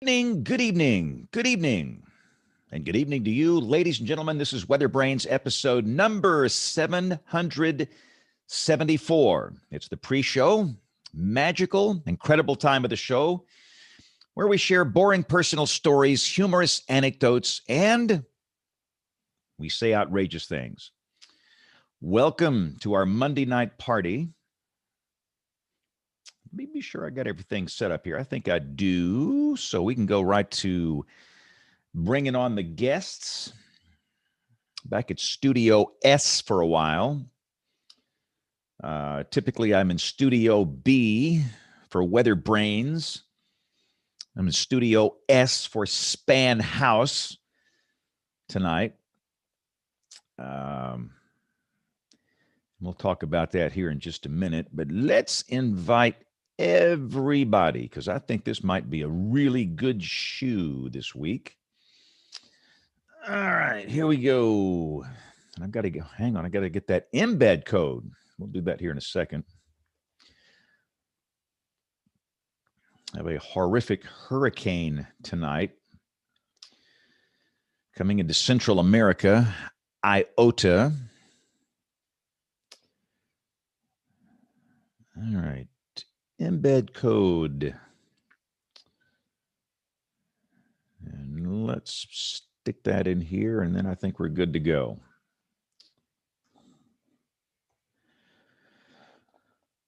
Good evening, and good evening to you, ladies and gentlemen. This is WeatherBrains episode number 774. It's the pre-show, magical, incredible time of the show where we share boring personal stories, humorous anecdotes, and we say outrageous things. Welcome to our Monday night party. Let me be sure I got everything set up here. I think I do. So we can go right to bringing on the guests. Back at Studio S for a while. Typically, I'm in Studio B for WeatherBrains. I'm in Studio S for Span House tonight. We'll talk about that here in just a minute. But let's invite everybody, because I think this might be a really good shoe this week. All right, here we go. I've got to go. Hang on, I got to get that embed code. We'll do that here in a second. I have a horrific hurricane tonight coming into Central America, Iota. All right. Embed code. And let's stick that in here, and then I think we're good to go.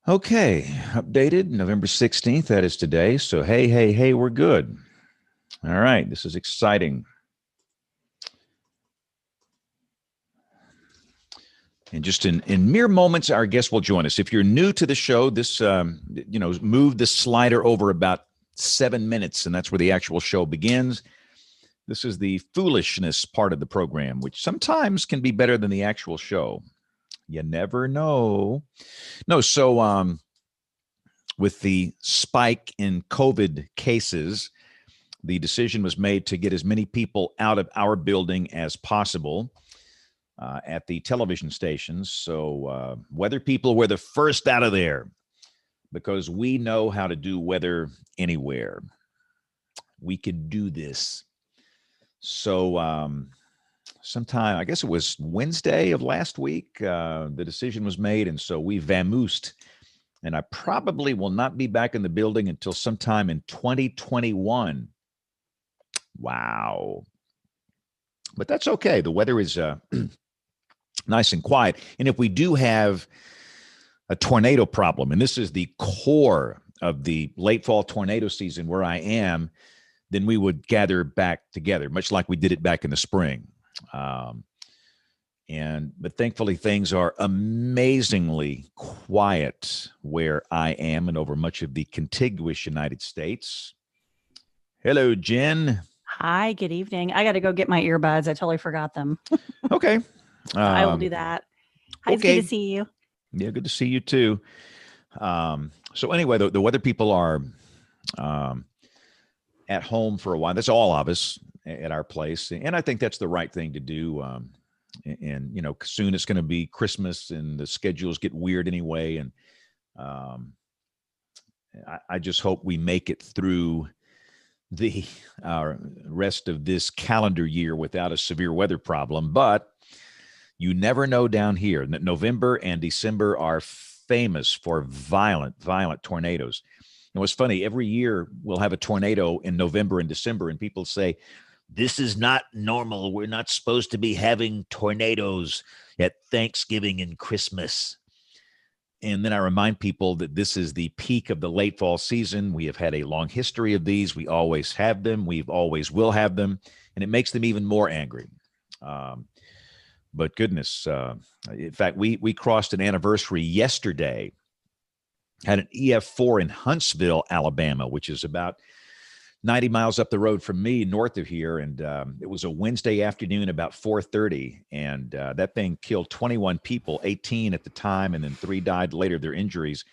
Okay, updated November 16th. That is today. So, hey, we're good. All right, this is exciting. And just in mere moments, our guest will join us. If you're new to the show, this, move the slider over about 7 minutes, and that's where the actual show begins. This is the foolishness part of the program, which sometimes can be better than the actual show. You never know. No, so with the spike in COVID cases, the decision was made to get as many people out of our building as possible. At the television stations. So weather people were the first out of there because we know how to do weather anywhere. We could do this. So sometime, I guess it was Wednesday of last week, the decision was made. And so we vamoosed. And I probably will not be back in the building until sometime in 2021. Wow. But that's okay. The weather is nice and quiet. And if we do have a tornado problem, and this is the core of the late fall tornado season where I am, then we would gather back together, much like we did it back in the spring. But thankfully, things are amazingly quiet where I am and over much of the contiguous United States. Hello, Jen. Hi, good evening. I got to go get my earbuds. I totally forgot them. Okay. I will do that. Hi, it's good to see you. Yeah, good to see you too. So anyway, the weather people are at home for a while. That's all of us at our place. And I think that's the right thing to do. And soon it's going to be Christmas and the schedules get weird anyway. And I just hope we make it through the rest of this calendar year without a severe weather problem. But you never know down here. November and December are famous for violent tornadoes. And what's funny, every year we'll have a tornado in November and December, and people say, this is not normal. We're not supposed to be having tornadoes at Thanksgiving and Christmas. And then I remind people that this is the peak of the late fall season. We have had a long history of these. We always have them. We always will have them. And it makes them even more angry. But goodness, in fact, we crossed an anniversary yesterday, had an EF4 in Huntsville, Alabama, which is about 90 miles up the road from me, north of here. And it was a Wednesday afternoon about 4:30. And that thing killed 21 people, 18 at the time, and then 3 died later of their injuries.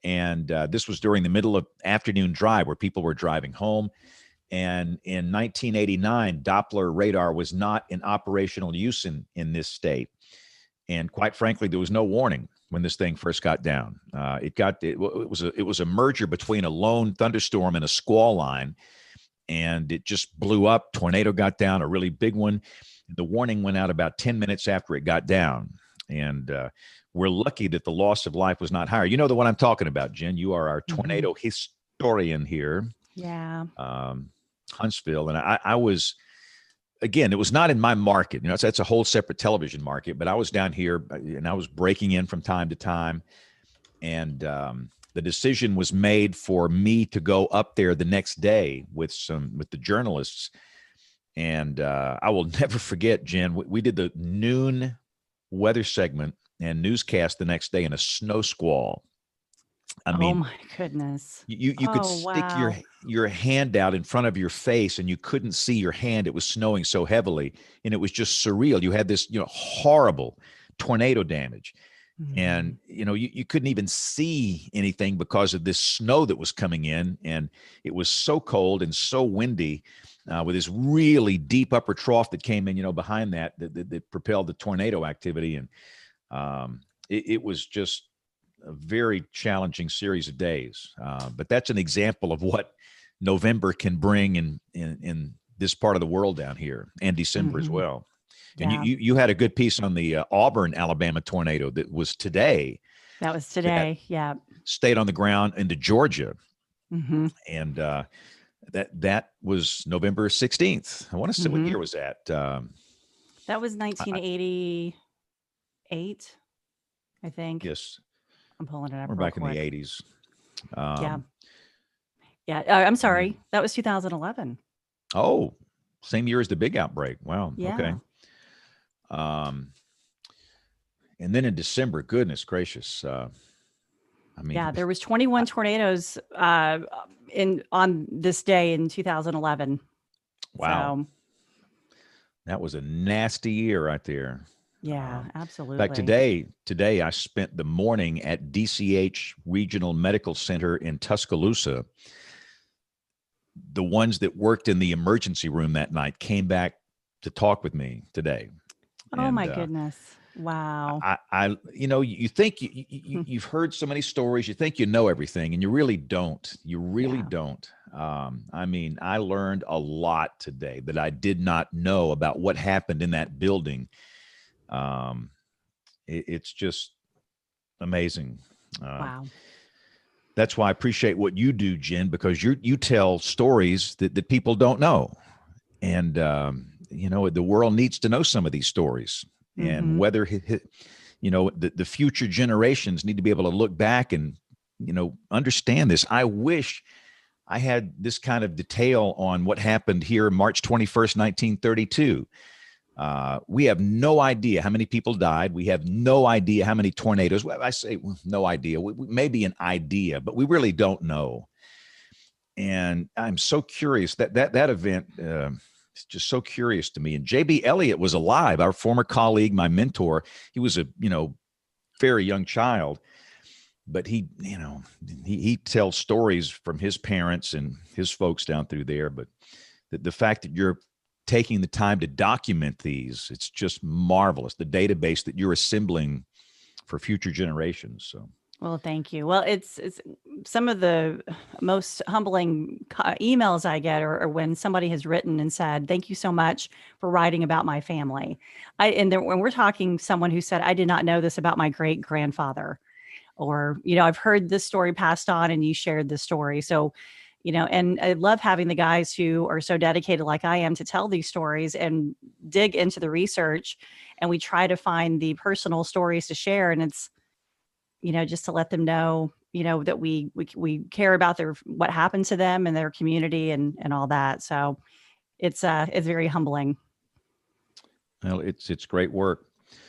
And this was during the middle of afternoon drive where people were driving home. And in 1989, Doppler radar was not in operational use in this state. And quite frankly, there was no warning when this thing first got down. It was a merger between a lone thunderstorm and a squall line. and it just blew up. Tornado got down, a really big one. The warning went out about 10 minutes after it got down. And we're lucky that the loss of life was not higher. You know the one I'm talking about, Jen. You are our tornado historian here. Yeah. Huntsville. And I was, again, it was not in my market. That's a whole separate television market. But I was down here and I was breaking in from time to time. And the decision was made for me to go up there the next day with the journalists. And I will never forget, Jen, we did the noon weather segment and newscast the next day in a snow squall. I mean, oh my goodness. You could stick wow. your hand out in front of your face and you couldn't see your hand. It was snowing so heavily, and it was just surreal. You had this, horrible tornado damage. And, you couldn't even see anything because of this snow that was coming in. And it was so cold and so windy with this really deep upper trough that came in, behind that propelled the tornado activity. And it was just a very challenging series of days. But that's an example of what November can bring in this part of the world down here, and December as well. And Yeah. you had a good piece on the Auburn, Alabama tornado that was today. That was today. Yeah. Stayed on the ground into Georgia. Mm-hmm. And that was November 16th. I want to say, what year was that? That was 1988, I think. Yes. I'm pulling it up. We're real back quick. in the 80s. Yeah. I'm sorry. That was 2011. Oh, same year as the big outbreak. Wow. Yeah. Okay. And then in December, goodness gracious. There was 21 tornadoes on this day in 2011. Wow. So, that was a nasty year right there. yeah, absolutely. In fact, today I spent the morning at DCH Regional Medical Center in Tuscaloosa. The ones that worked in the emergency room that night came back to talk with me today. Oh my goodness. Wow. You think you've heard so many stories, you think you know everything, and you really don't. You really don't. I learned a lot today that I did not know about what happened in that building. It's just amazing. Wow. That's why I appreciate what you do, Jen, because you tell stories that people don't know. And, the world needs to know some of these stories. And whether, the future generations need to be able to look back and, understand this. I wish I had this kind of detail on what happened here March 21st, 1932. We have no idea how many people died. We have no idea how many tornadoes. Well, I say no idea. We maybe an idea, but we really don't know. And I'm so curious that event is just so curious to me. And J.B. Elliott was alive, our former colleague, my mentor. He was a very young child, but he tells stories from his parents and his folks down through there. But the fact that you're taking the time to document these, it's just marvelous. The database that you're assembling for future generations. So, well, thank you. Well, it's some of the most humbling emails I get are when somebody has written and said, "Thank you so much for writing about my family." When we're talking someone who said, "I did not know this about my great grandfather," or I've heard this story passed on, and you shared this story. So, and I love having the guys who are so dedicated like I am to tell these stories and dig into the research, and we try to find the personal stories to share. And it's, just to let them know, that we care about what happened to them and their community and all that. So it's very humbling. Well, it's great work.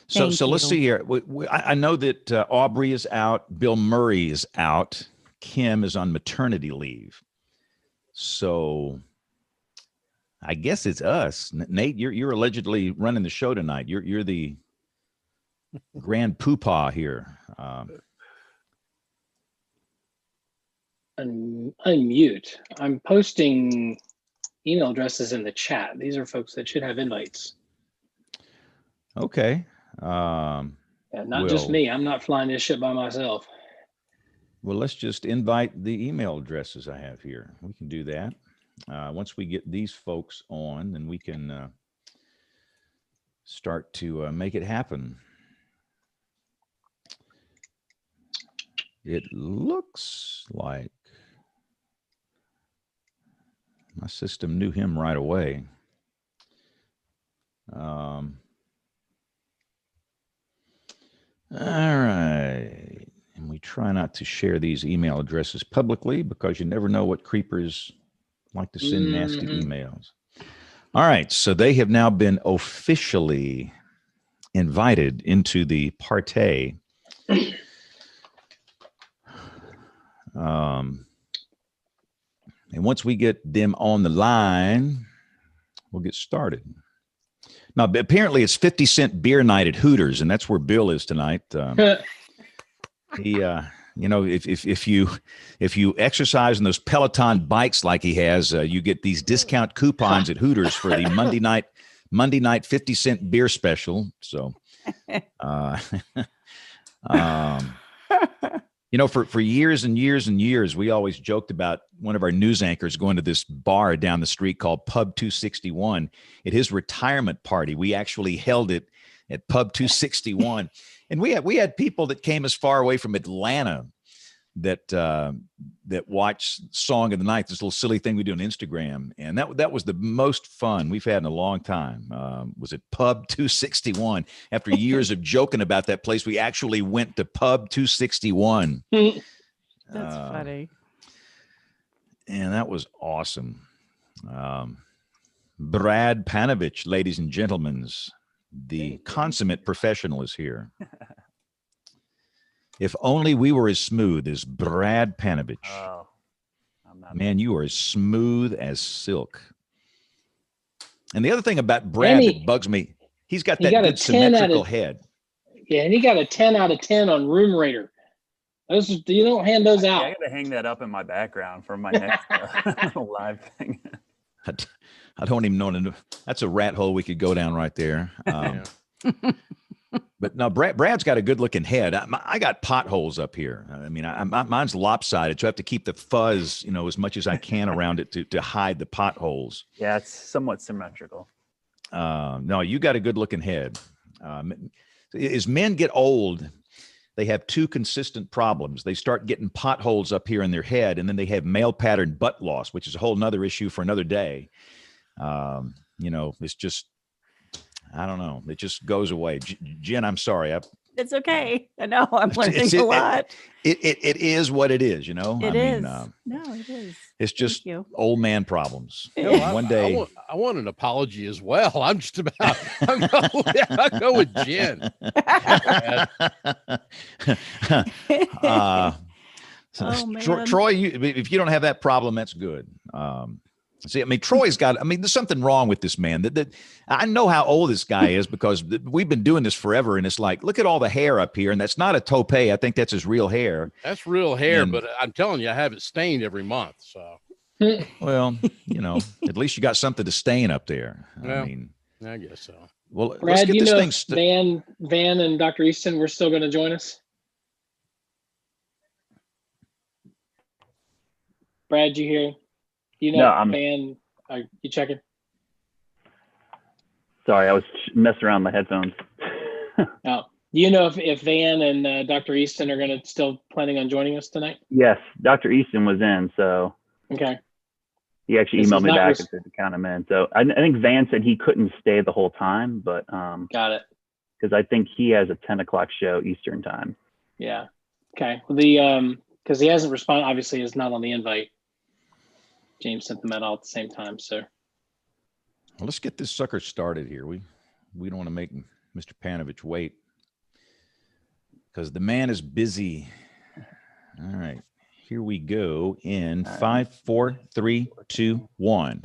So Thank let's you. see here. I know that Aubrey is out. Bill Murray is out. Kim is on maternity leave. So I guess it's us. Nate, you're allegedly running the show tonight. You're the grand poopah here. Unmute. I'm posting email addresses in the chat. These are folks that should have invites. Okay. Not just me. I'm not flying this ship by myself. Well, let's just invite the email addresses I have here. We can do that. Once we get these folks on, then we can start to make it happen. It looks like my system knew him right away. All right. And we try not to share these email addresses publicly because you never know what creepers like to send nasty emails. All right. So they have now been officially invited into the party. And once we get them on the line, we'll get started. Now, apparently it's 50-cent beer night at Hooters, and that's where Bill is tonight. He, you know, if you exercise in those Peloton bikes like he has, you get these discount coupons at Hooters for the Monday night 50-cent beer special. So, you know, for years and years and years, we always joked about one of our news anchors going to this bar down the street called Pub 261. At his retirement party, we actually held it at Pub 261. And we had people that came as far away from Atlanta that watched Song of the Night, this little silly thing we do on Instagram. And that was the most fun we've had in a long time. Was it Pub 261? After years of joking about that place, we actually went to Pub 261. That's funny. And that was awesome. Brad Panovich, ladies and gentlemen, the consummate professional is here. If only we were as smooth as Brad Panovich. Oh, I'm not. Man, you are as smooth as silk. And the other thing about Brad that bugs me, he's got that good symmetrical head. Yeah, and he got a 10 out of 10 on Room Rater. You don't hand those out. I got to hang that up in my background for my next live thing. I don't even know. That's a rat hole we could go down right there. But no, Brad's got a good looking head. I got potholes up here. I mean, mine's lopsided, so I have to keep the fuzz, you know, as much as I can around it to hide the potholes. Yeah, it's somewhat symmetrical. No, you got a good looking head. As men get old, they have two consistent problems. They start getting potholes up here in their head, and then they have male pattern butt loss, which is a whole nother issue for another day. You know, it's just, I don't know. It just goes away. Jen, I'm sorry. It's okay. I know. I'm learning a lot. It is what it is, you know? It is. No, it is. It's just old man problems. No, One day. I want an apology as well. I'm just about, I'll go with Jen. Troy, if you don't have that problem, that's good. See, I mean, Troy's got, I mean, there's something wrong with this man. That I know how old this guy is because we've been doing this forever. And it's like, look at all the hair up here. And that's not a toupee. I think that's his real hair. That's real hair, but I'm telling you, I have it stained every month. So, well, you know, at least you got something to stain up there. Well, I mean, I guess so. Well, Brad, let's get you this know thing. Van and Dr. Easton were still going to join us. Brad, you hear? You know, No, Van, are you checking? Sorry, I was messing around with my headphones. Oh, do you know if Van and Dr. Easton are going to still planning on joining us tonight? Yes, Dr. Easton was in, so Okay. he actually emailed me back and said to count him in. So I think Van said he couldn't stay the whole time, but Got it. because I think he has a 10 o'clock show Eastern time. Yeah. Okay. Well, because he hasn't responded, obviously is not on the invite. James sent them out all at the same time. So Well, let's get this sucker started here. We don't want to make Mr. Panovich wait because the man is busy. All right, here we go in 5, 4, 3, 2, 1.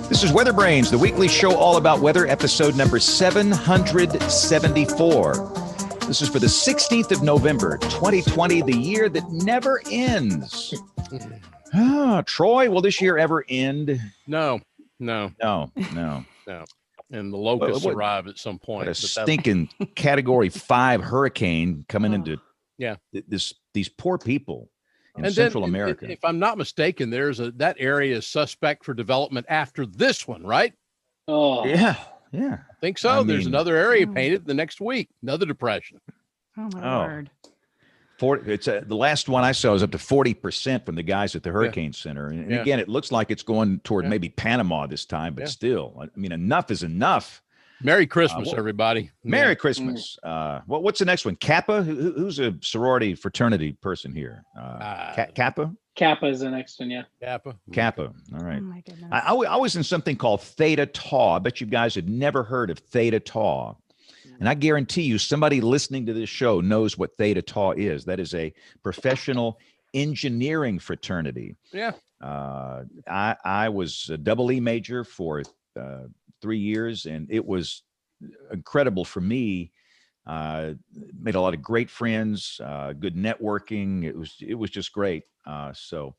This is WeatherBrains, the weekly show all about weather, episode number 774. This is for the 16th of November, 2020, the year that never ends. Troy, will this year ever end? No. No. And the locusts arrive at some point. What a stinking Category 5 hurricane coming into these poor people. in And Central then, America. if I'm not mistaken, that area is suspect for development after this one, right? Oh, Yeah. I think so. I There's mean, another area Oh. painted the next week, another depression. Oh my Oh. word. It's the last one I saw was up to 40% from the guys at the Hurricane Center. And Yeah. again, it looks like it's going toward Yeah. maybe Panama this time, but Yeah. still, I mean, enough is enough. Merry Christmas, well, everybody. Merry Christmas. What's the next one? Kappa? Who's a sorority fraternity person here? Kappa? Kappa is the next one, yeah. Kappa. All right. Oh my goodness. I was in something called Theta Tau. I bet you guys had never heard of Theta Tau. And I guarantee you somebody listening to this show knows what Theta Tau is. That is a professional engineering fraternity. Yeah. I was a double E major for 3 years, and it was incredible for me. Made a lot of great friends, good networking. It was just great. So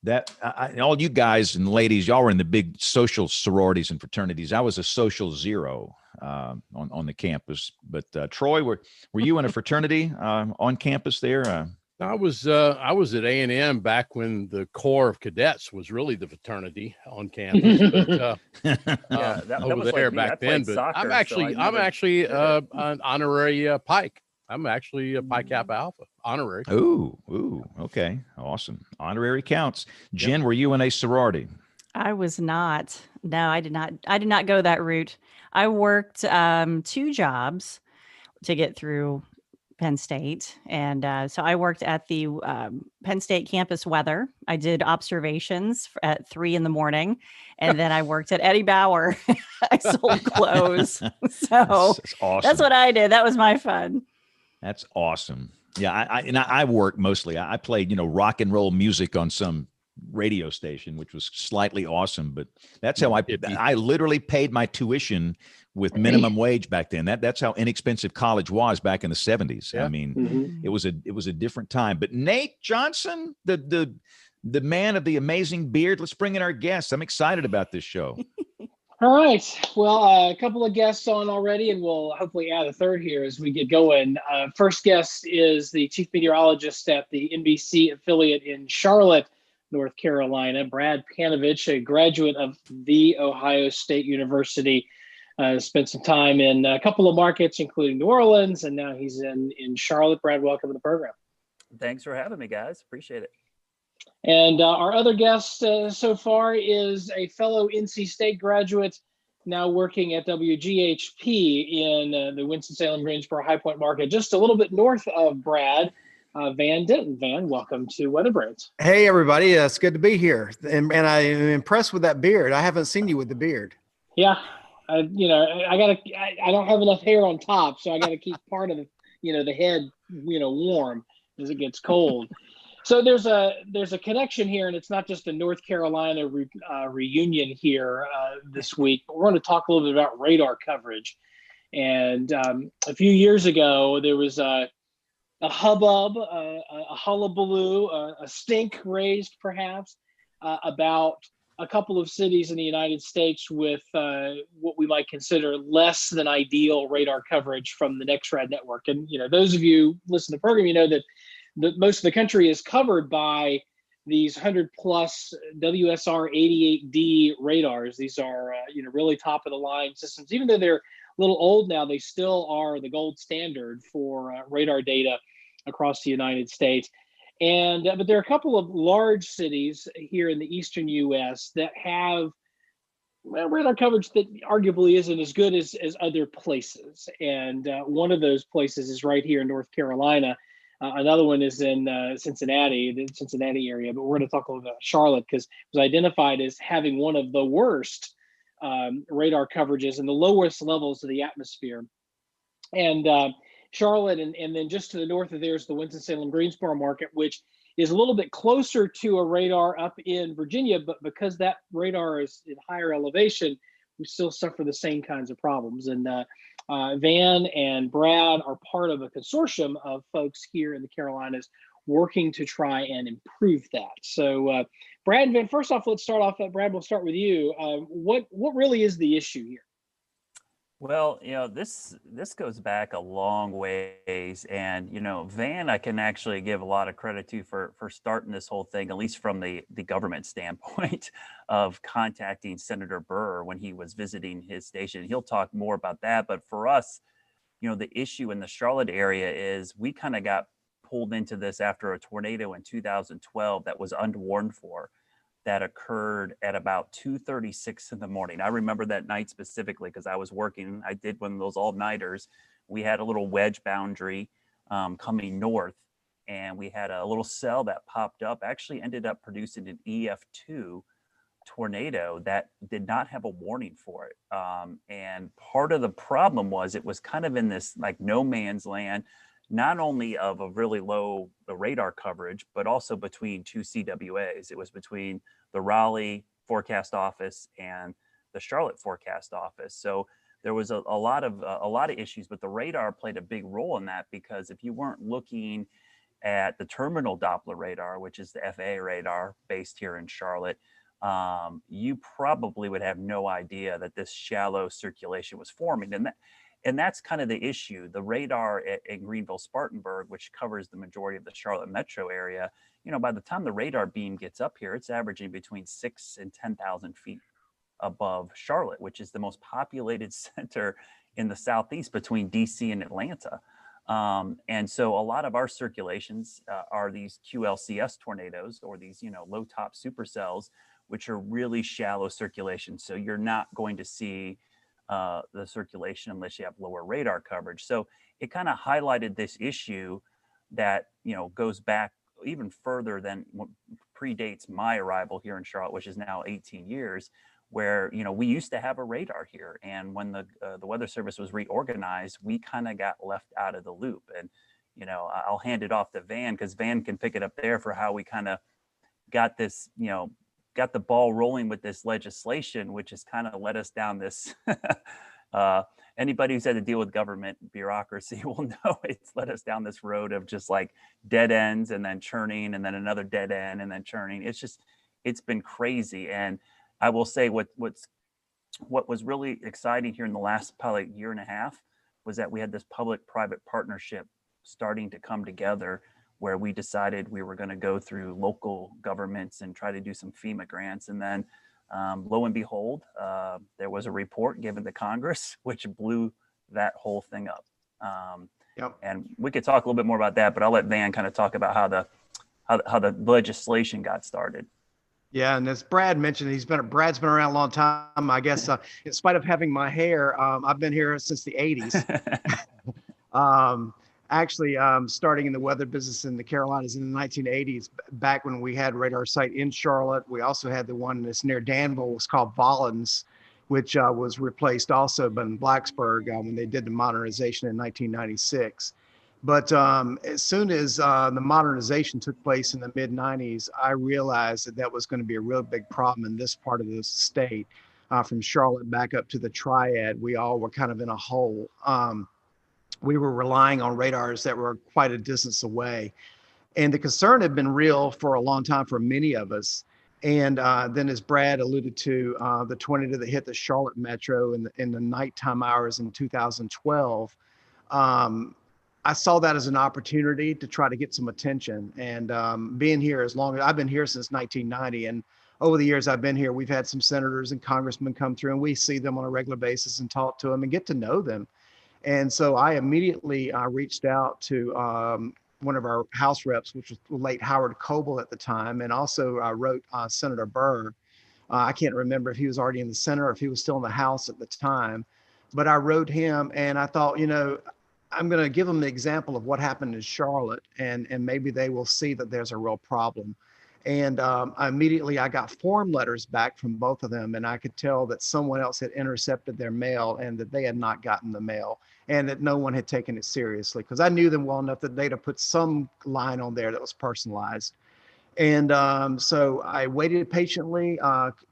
that all you guys and ladies, y'all were in the big social sororities and fraternities. I was a social zero on the campus. But Troy, were you in a fraternity on campus there? I was at A&M back when the Corps of Cadets was really the fraternity on campus. But, that over was there like me. I back played then. But soccer, I'm so actually an honorary Pike. I'm actually a Pi Kappa Alpha honorary. Ooh, okay, awesome. Honorary counts. Jen, were you in a sorority? I was not. No, I did not go that route. I worked 2 jobs to get through Penn State. And so I worked at the Penn State campus weather. I did observations at 3 a.m. And then I worked at Eddie Bauer. I sold clothes. So That's awesome. that's what I did. That was my fun. That's awesome. Yeah, I work mostly. I played, rock and roll music on some radio station, which was slightly awesome. But that's how I literally paid my tuition with minimum wage back then. That's how inexpensive college was back in the 70s. Yeah. I mean, it was a different time. But Nate Johnson, the man of the amazing beard, let's bring in our guests. I'm excited about this show. All right. Well, a couple of guests on already, and we'll hopefully add a third here as we get going. First guest is the chief meteorologist at the NBC affiliate in Charlotte, North Carolina, Brad Panovich, a graduate of The Ohio State University. Spent some time in a couple of markets, including New Orleans, and now he's in Charlotte. Brad, welcome to the program. Thanks for having me, guys. Appreciate it. And our other guest so far is a fellow NC State graduate, now working at WGHP in the Winston-Salem Greensboro High Point market, just a little bit north of Brad. Van Denton. Van, welcome to WeatherBrains. Hey, everybody. It's good to be here. And I am impressed with that beard. I haven't seen you with the beard. Yeah. I don't have enough hair on top, so I got to keep part of the head, warm as it gets cold. So there's a connection here, and it's not just a North Carolina reunion here this week, but we're going to talk a little bit about radar coverage. And a few years ago, there was a hubbub, a hullabaloo, a stink raised perhaps about a couple of cities in the United States with what we might consider less than ideal radar coverage from the NextRad network. And those of you listen to the program, that most of the country is covered by these 100 plus WSR 88D radars. These are really top of the line systems. Even though they're a little old now, they still are the gold standard for radar data across the United States. And but there are a couple of large cities here in the eastern U.S. that have radar coverage that arguably isn't as good as other places. And one of those places is right here in North Carolina. Another one is in Cincinnati, the Cincinnati area. But we're going to talk a little bit about Charlotte because it was identified as having one of the worst radar coverages and the lowest levels of the atmosphere. And Charlotte, and then just to the north of there is the Winston-Salem Greensboro market, which is a little bit closer to a radar up in Virginia, but because that radar is in higher elevation, we still suffer the same kinds of problems. And Van and Brad are part of a consortium of folks here in the Carolinas working to try and improve that. So Brad and Van, first off, let's start off, Brad, we'll start with you. What really is the issue here? Well, this goes back a long ways, and Van, I can actually give a lot of credit to for starting this whole thing, at least from the government standpoint of contacting Senator Burr when he was visiting his station. He'll talk more about that, but for us, the issue in the Charlotte area is we kind of got pulled into this after a tornado in 2012 that was unwarned for, that occurred at about 2:36 in the morning. I remember that night specifically because I was working. I did one of those all-nighters. We had a little wedge boundary coming north, and we had a little cell that popped up, actually ended up producing an EF2 tornado that did not have a warning for it. And part of the problem was it was kind of in this like no man's land, not only of a really low radar coverage, but also between two CWAs. It was between the Raleigh forecast office and the Charlotte forecast office. So there was a lot of issues, but the radar played a big role in that, because if you weren't looking at the terminal Doppler radar, which is the FAA radar based here in Charlotte, you probably would have no idea that this shallow circulation was forming. And that's kind of the issue. The radar in Greenville, Spartanburg, which covers the majority of the Charlotte metro area, by the time the radar beam gets up here, it's averaging between 6,000 and 10,000 feet above Charlotte, which is the most populated center in the Southeast between DC and Atlanta. And so a lot of our circulations are these QLCS tornadoes, or these, low top supercells, which are really shallow circulation. So you're not going to see the circulation unless you have lower radar coverage. So it kind of highlighted this issue that, goes back even further than what predates my arrival here in Charlotte, which is now 18 years, where, we used to have a radar here. And when the Weather Service was reorganized, we kind of got left out of the loop. And, I'll hand it off to Van, because Van can pick it up there for how we kind of got this, got the ball rolling with this legislation, which has kind of led us down this. Anybody who's had to deal with government bureaucracy will know it's led us down this road of just like dead ends and then churning, and then another dead end and then churning. It's been crazy. And I will say what was really exciting here in the last probably year and a half was that we had this public-private partnership starting to come together, where we decided we were going to go through local governments and try to do some FEMA grants. And then lo and behold, there was a report given to Congress, which blew that whole thing up. Yep. And we could talk a little bit more about that, but I'll let Van kind of talk about how the legislation got started. Yeah, and as Brad mentioned, Brad's been around a long time. I guess in spite of having my hair, I've been here since the 80s. Actually, starting in the weather business in the Carolinas in the 1980s, back when we had radar site in Charlotte. We also had the one that's near Danville, was called Vollins, which was replaced also in Blacksburg when they did the modernization in 1996. But as soon as the modernization took place in the mid 90s, I realized that was going to be a real big problem in this part of the state. From Charlotte back up to the Triad, we all were kind of in a hole. We were relying on radars that were quite a distance away. And the concern had been real for a long time for many of us. And then, as Brad alluded to, the tornado that hit the Charlotte metro in the nighttime hours in 2012, I saw that as an opportunity to try to get some attention. And being here as long as I've been here since 1990, and over the years I've been here, we've had some senators and congressmen come through, and we see them on a regular basis and talk to them and get to know them. And so I immediately reached out to one of our House reps, which was late Howard Coble at the time, and also wrote Senator Burr. I can't remember if he was already in the Senate or if he was still in the House at the time, but I wrote him, and I thought, I'm going to give them the example of what happened in Charlotte, and maybe they will see that there's a real problem. And immediately I got form letters back from both of them, and I could tell that someone else had intercepted their mail and that they had not gotten the mail, and that no one had taken it seriously, because I knew them well enough that they'd have put some line on there that was personalized. And so I waited patiently,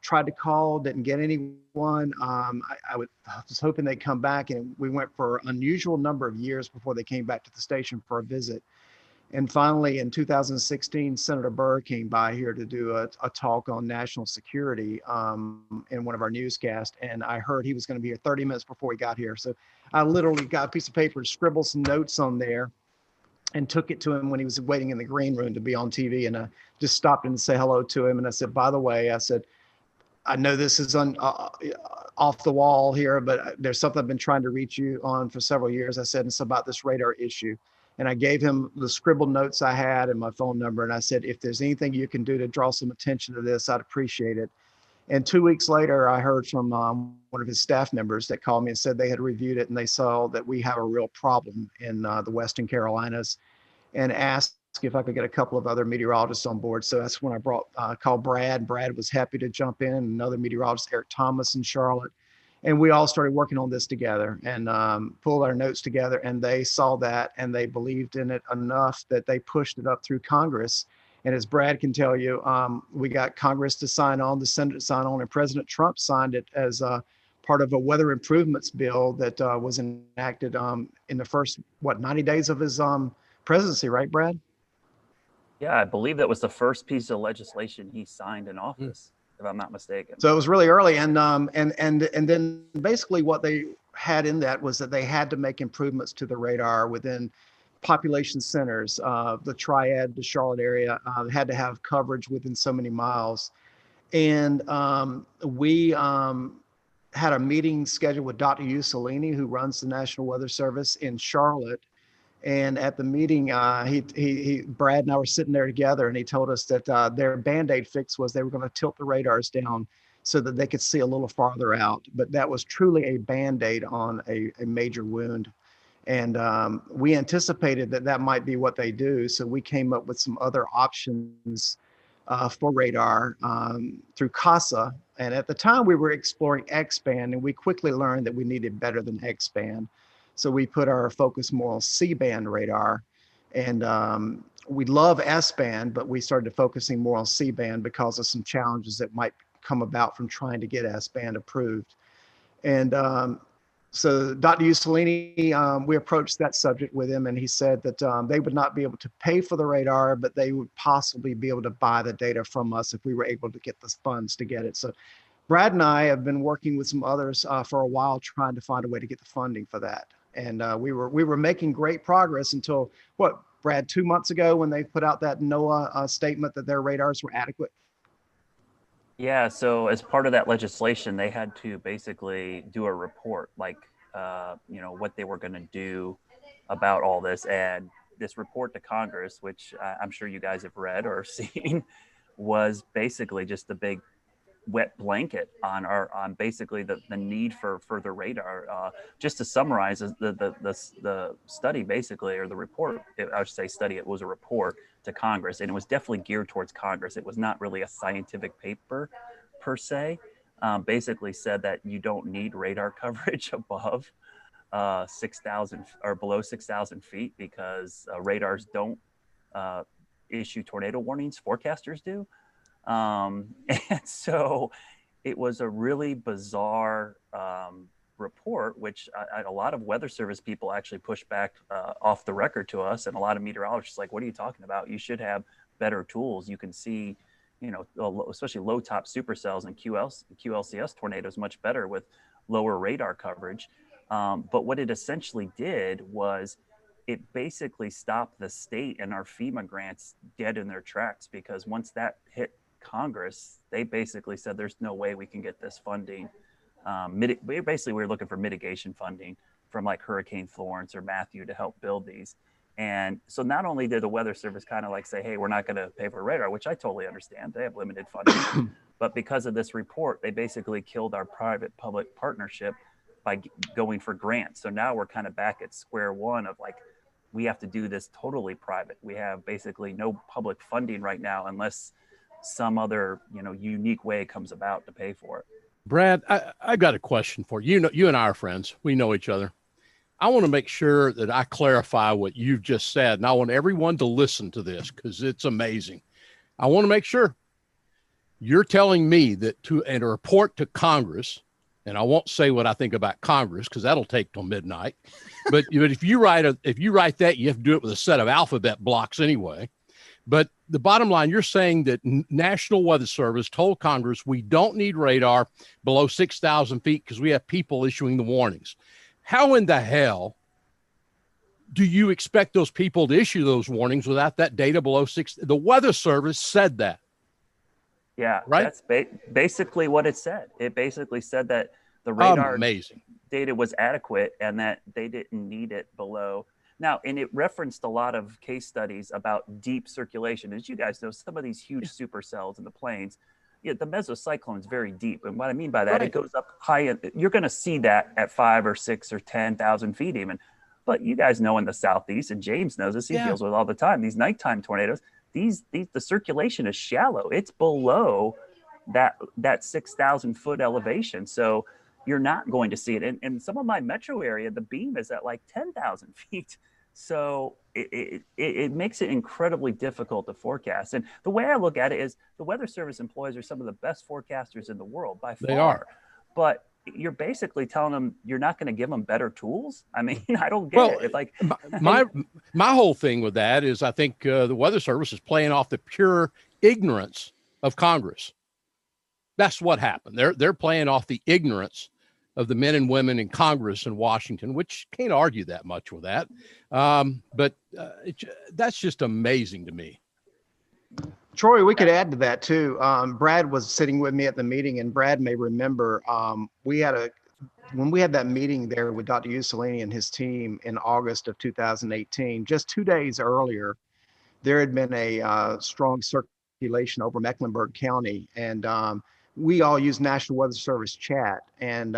tried to call, didn't get anyone. I was hoping they'd come back, and we went for an unusual number of years before they came back to the station for a visit. And finally, in 2016, Senator Burr came by here to do a talk on national security in one of our newscasts. And I heard he was going to be here 30 minutes before he got here. So I literally got a piece of paper, scribbled some notes on there, and took it to him when he was waiting in the green room to be on TV. And I just stopped in to say hello to him. And I said, by the way, I said, I know this is off the wall here, but there's something I've been trying to reach you on for several years. I said, it's about this radar issue. And I gave him the scribbled notes I had and my phone number. And I said, if there's anything you can do to draw some attention to this, I'd appreciate it. And 2 weeks later, I heard from one of his staff members that called me and said they had reviewed it and they saw that we have a real problem in the Western Carolinas, and asked if I could get a couple of other meteorologists on board. So that's when I called Brad. Brad was happy to jump in, another meteorologist, Eric Thomas in Charlotte. And we all started working on this together and pulled our notes together. And they saw that and they believed in it enough that they pushed it up through Congress. And as Brad can tell you, we got Congress to sign on, the Senate to sign on, and President Trump signed it as part of a weather improvements bill that was enacted in the first, 90 days of his presidency, right, Brad? Yeah, I believe that was the first piece of legislation he signed in office, if I'm not mistaken. So it was really early, and then basically what they had in that was that they had to make improvements to the radar within population centers. The Triad, the Charlotte area, had to have coverage within so many miles, and we had a meeting scheduled with Dr. Usolini, who runs the National Weather Service in Charlotte. And at the meeting, Brad and I were sitting there together, and he told us that their Band-Aid fix was they were going to tilt the radars down so that they could see a little farther out. But that was truly a Band-Aid on a major wound. And we anticipated that that might be what they do. So we came up with some other options for radar through CASA. And at the time, we were exploring X-band, and we quickly learned that we needed better than X-band. So we put our focus more on C-band radar, and we love S-band, but we started focusing more on C-band because of some challenges that might come about from trying to get S-band approved. And so Dr. Usolini, we approached that subject with him, and he said that they would not be able to pay for the radar, but they would possibly be able to buy the data from us if we were able to get the funds to get it. So Brad and I have been working with some others for a while, trying to find a way to get the funding for that. And we were making great progress until, Brad, 2 months ago when they put out that NOAA statement that their radars were adequate? Yeah, so as part of that legislation, they had to basically do a report, like, what they were going to do about all this. And this report to Congress, which I'm sure you guys have read or seen, was basically just a big wet blanket on basically the need for further radar. Just to summarize the study, basically, or the report, I should say study, it was a report to Congress, and it was definitely geared towards Congress. It was not really a scientific paper per se. Basically said that you don't need radar coverage above 6,000 or below 6,000 feet because radars don't issue tornado warnings, forecasters do. And so it was a really bizarre report, which a lot of weather service people actually pushed back off the record to us. And a lot of meteorologists like, what are you talking about? You should have better tools. You can see, especially low top supercells and QLCS tornadoes much better with lower radar coverage. But what it essentially did was it basically stopped the state and our FEMA grants dead in their tracks, because once that hit Congress, they basically said there's no way we can get this funding. Basically, we were looking for mitigation funding from like Hurricane Florence or Matthew to help build these. And so not only did the Weather Service kind of like say, hey, we're not going to pay for radar, which I totally understand. They have limited funding. But because of this report, they basically killed our private-public partnership by going for grants. So now we're kind of back at square one of like, we have to do this totally private. We have basically no public funding right now unless some other, unique way comes about to pay for it. Brad, I've got a question for you. You and I are friends. We know each other. I want to make sure that I clarify what you've just said, and I want everyone to listen to this because it's amazing. I want to make sure you're telling me that in a report to Congress, and I won't say what I think about Congress because that'll take till midnight. But if you write that, you have to do it with a set of alphabet blocks anyway. But the bottom line, you're saying that National Weather Service told Congress we don't need radar below 6,000 feet because we have people issuing the warnings. How in the hell do you expect those people to issue those warnings without that data below 6? The Weather Service said that. Yeah, right. That's basically what it said. It basically said that the radar data was adequate and that they didn't need it below. Now, and it referenced a lot of case studies about deep circulation. As you guys know, some of these huge supercells in the plains, the mesocyclone is very deep. And what I mean by that, it goes up high. You're going to see that at 5 or 6 or 10,000 feet even. But you guys know in the Southeast, and James knows this, he deals with all the time, these nighttime tornadoes, the circulation is shallow. It's below that 6,000 foot elevation. So you're not going to see it. And in some of my metro area, the beam is at like 10,000 feet. So it makes it incredibly difficult to forecast. And the way I look at it is the Weather Service employees are some of the best forecasters in the world by far. They are. But you're basically telling them you're not going to give them better tools. I mean, I don't get it. It's like my whole thing with that is I think the Weather Service is playing off the pure ignorance of Congress. That's what happened. They're playing off the ignorance of the men and women in Congress in Washington, which can't argue that much with that. But that's just amazing to me. Troy, we could add to that too. Brad was sitting with me at the meeting, and Brad may remember when we had that meeting there with Dr. Ussolini and his team in August of 2018, just 2 days earlier, there had been a strong circulation over Mecklenburg County, and we all use National Weather Service chat, and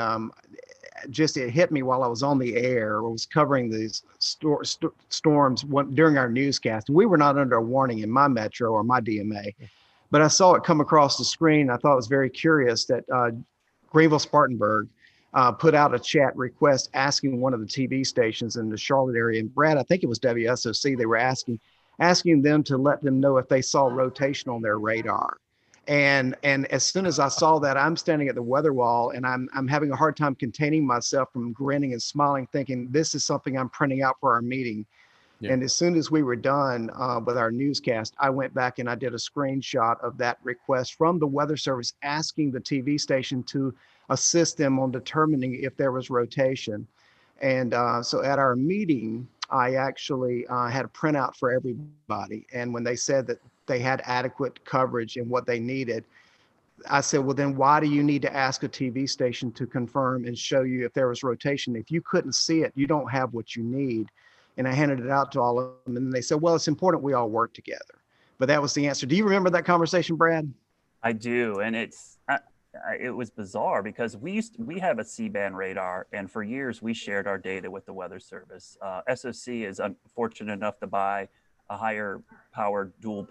it hit me while I was on the air. I was covering these storms during our newscast. We were not under a warning in my metro or my DMA, but I saw it come across the screen. I thought it was very curious that Greenville-Spartanburg put out a chat request asking one of the TV stations in the Charlotte area, and Brad, I think it was WSOC, they were asking them to let them know if they saw rotation on their radar. And as soon as I saw that, I'm standing at the weather wall, and I'm having a hard time containing myself from grinning and smiling, thinking this is something I'm printing out for our meeting. Yeah. And as soon as we were done with our newscast, I went back and I did a screenshot of that request from the Weather Service asking the TV station to assist them on determining if there was rotation. And so at our meeting, I actually had a printout for everybody. And when they said that they had adequate coverage in what they needed, I said, well, then why do you need to ask a TV station to confirm and show you if there was rotation? If you couldn't see it, you don't have what you need. And I handed it out to all of them. And they said, well, it's important we all work together. But that was the answer. Do you remember that conversation, Brad? I do. And it was bizarre because we have a C-band radar, and for years we shared our data with the Weather Service. SOC is unfortunate enough to buy a higher powered dual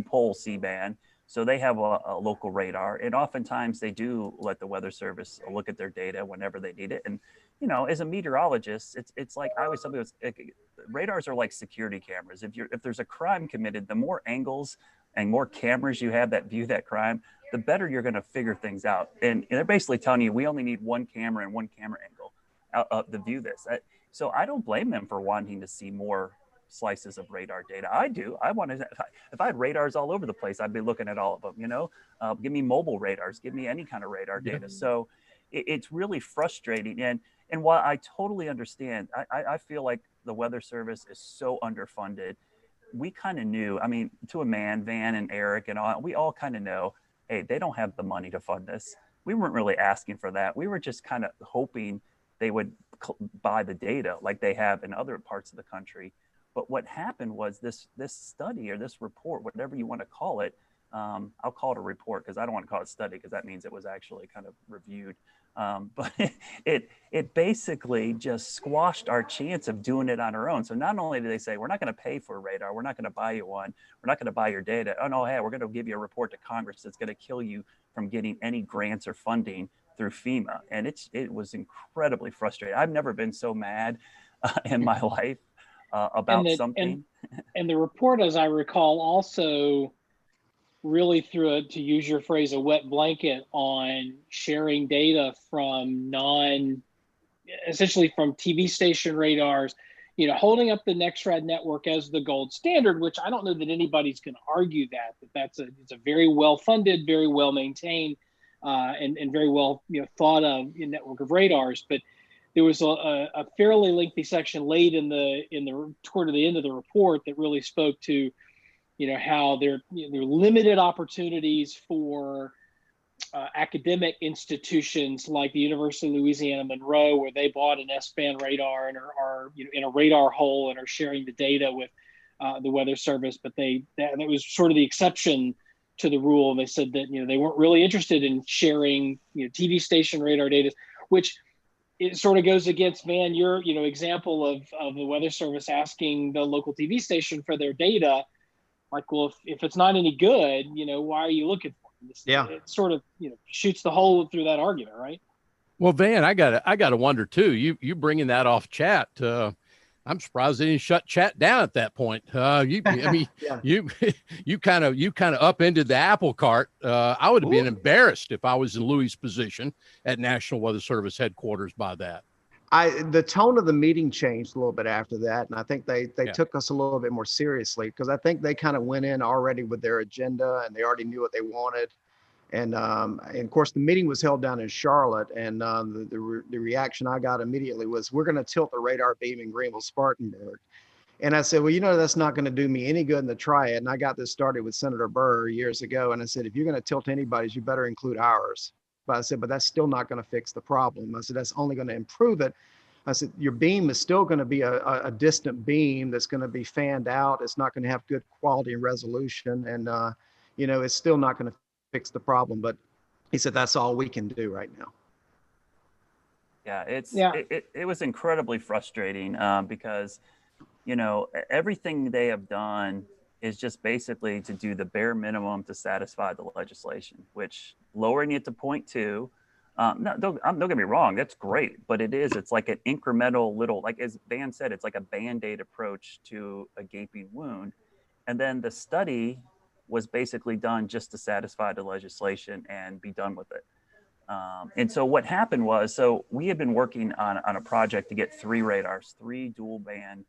pole C-band. So they have a local radar, and oftentimes they do let the Weather Service look at their data whenever they need it. And, as a meteorologist, it's like I always tell people, radars are like security cameras. If there's a crime committed, the more angles and more cameras you have that view that crime, the better you're going to figure things out. And they're basically telling you, we only need one camera and one camera angle to view this. So I don't blame them for wanting to see more slices of radar data. I do. I want to, if I had radars all over the place, I'd be looking at all of them, give me mobile radars, give me any kind of radar data. Yeah. So it's really frustrating. And while I totally understand, I feel like the Weather Service is so underfunded. We kind of knew, to a man, Van and Eric and all, we all kind of know, hey, they don't have the money to fund this. We weren't really asking for that. We were just kind of hoping they would buy the data like they have in other parts of the country. But what happened was this study or this report, whatever you want to call it, I'll call it a report because I don't want to call it study because that means it was actually kind of reviewed. But it basically just squashed our chance of doing it on our own. So not only do they say, we're not going to pay for a radar, we're not going to buy you one, we're not going to buy your data. Oh no, hey, we're going to give you a report to Congress that's going to kill you from getting any grants or funding through FEMA. And it was incredibly frustrating. I've never been so mad in my life about something. And the report, as I recall, also really threw it, to use your phrase, a wet blanket on sharing data from essentially from TV station radars, holding up the NextRad network as the gold standard, which I don't know that anybody's going to argue that it's a very well funded, very well maintained, and very well thought of network of radars. But there was a fairly lengthy section late toward the end of the report that really spoke to how there are limited opportunities for academic institutions like the University of Louisiana Monroe, where they bought an S-band radar and are in a radar hole and are sharing the data with the Weather Service. But that was sort of the exception to the rule. They said that they weren't really interested in sharing TV station radar data, which it sort of goes against, Van, your example of the Weather Service asking the local TV station for their data. Like, well, if it's not any good, why are you looking for it? It sort of shoots the hole through that argument, right? Well, Van, I gotta wonder too. You bringing that off chat. I'm surprised they didn't shut chat down at that point. I mean, Yeah. you kind of upended the apple cart. I would have been embarrassed if I was in Louis' position at National Weather Service headquarters by that. The tone of the meeting changed a little bit after that, and I think they took us a little bit more seriously, because I think they kind of went in already with their agenda and they already knew what they wanted. And of course, the meeting was held down in Charlotte, and the reaction I got immediately was, "We're going to tilt the radar beam in Greenville-Spartanburg." And I said, well, that's not going to do me any good in the triad. And I got this started with Senator Burr years ago. And I said, if you're going to tilt anybody's, you better include ours. But I said, but that's still not going to fix the problem. I said, that's only going to improve it. I said, your beam is still going to be a distant beam that's going to be fanned out. It's not going to have good quality and resolution. And, it's still not going to fix the problem. But he said, that's all we can do right now. Yeah, it was incredibly frustrating because, everything they have done is just basically to do the bare minimum to satisfy the legislation, which lowering it to 0.2, don't get me wrong, that's great, but it's like an incremental little, like as Van said, it's like a Band-Aid approach to a gaping wound. And then the study was basically done just to satisfy the legislation and be done with it. And so what happened was, so we had been working on a project to get 3 radars, 3 dual band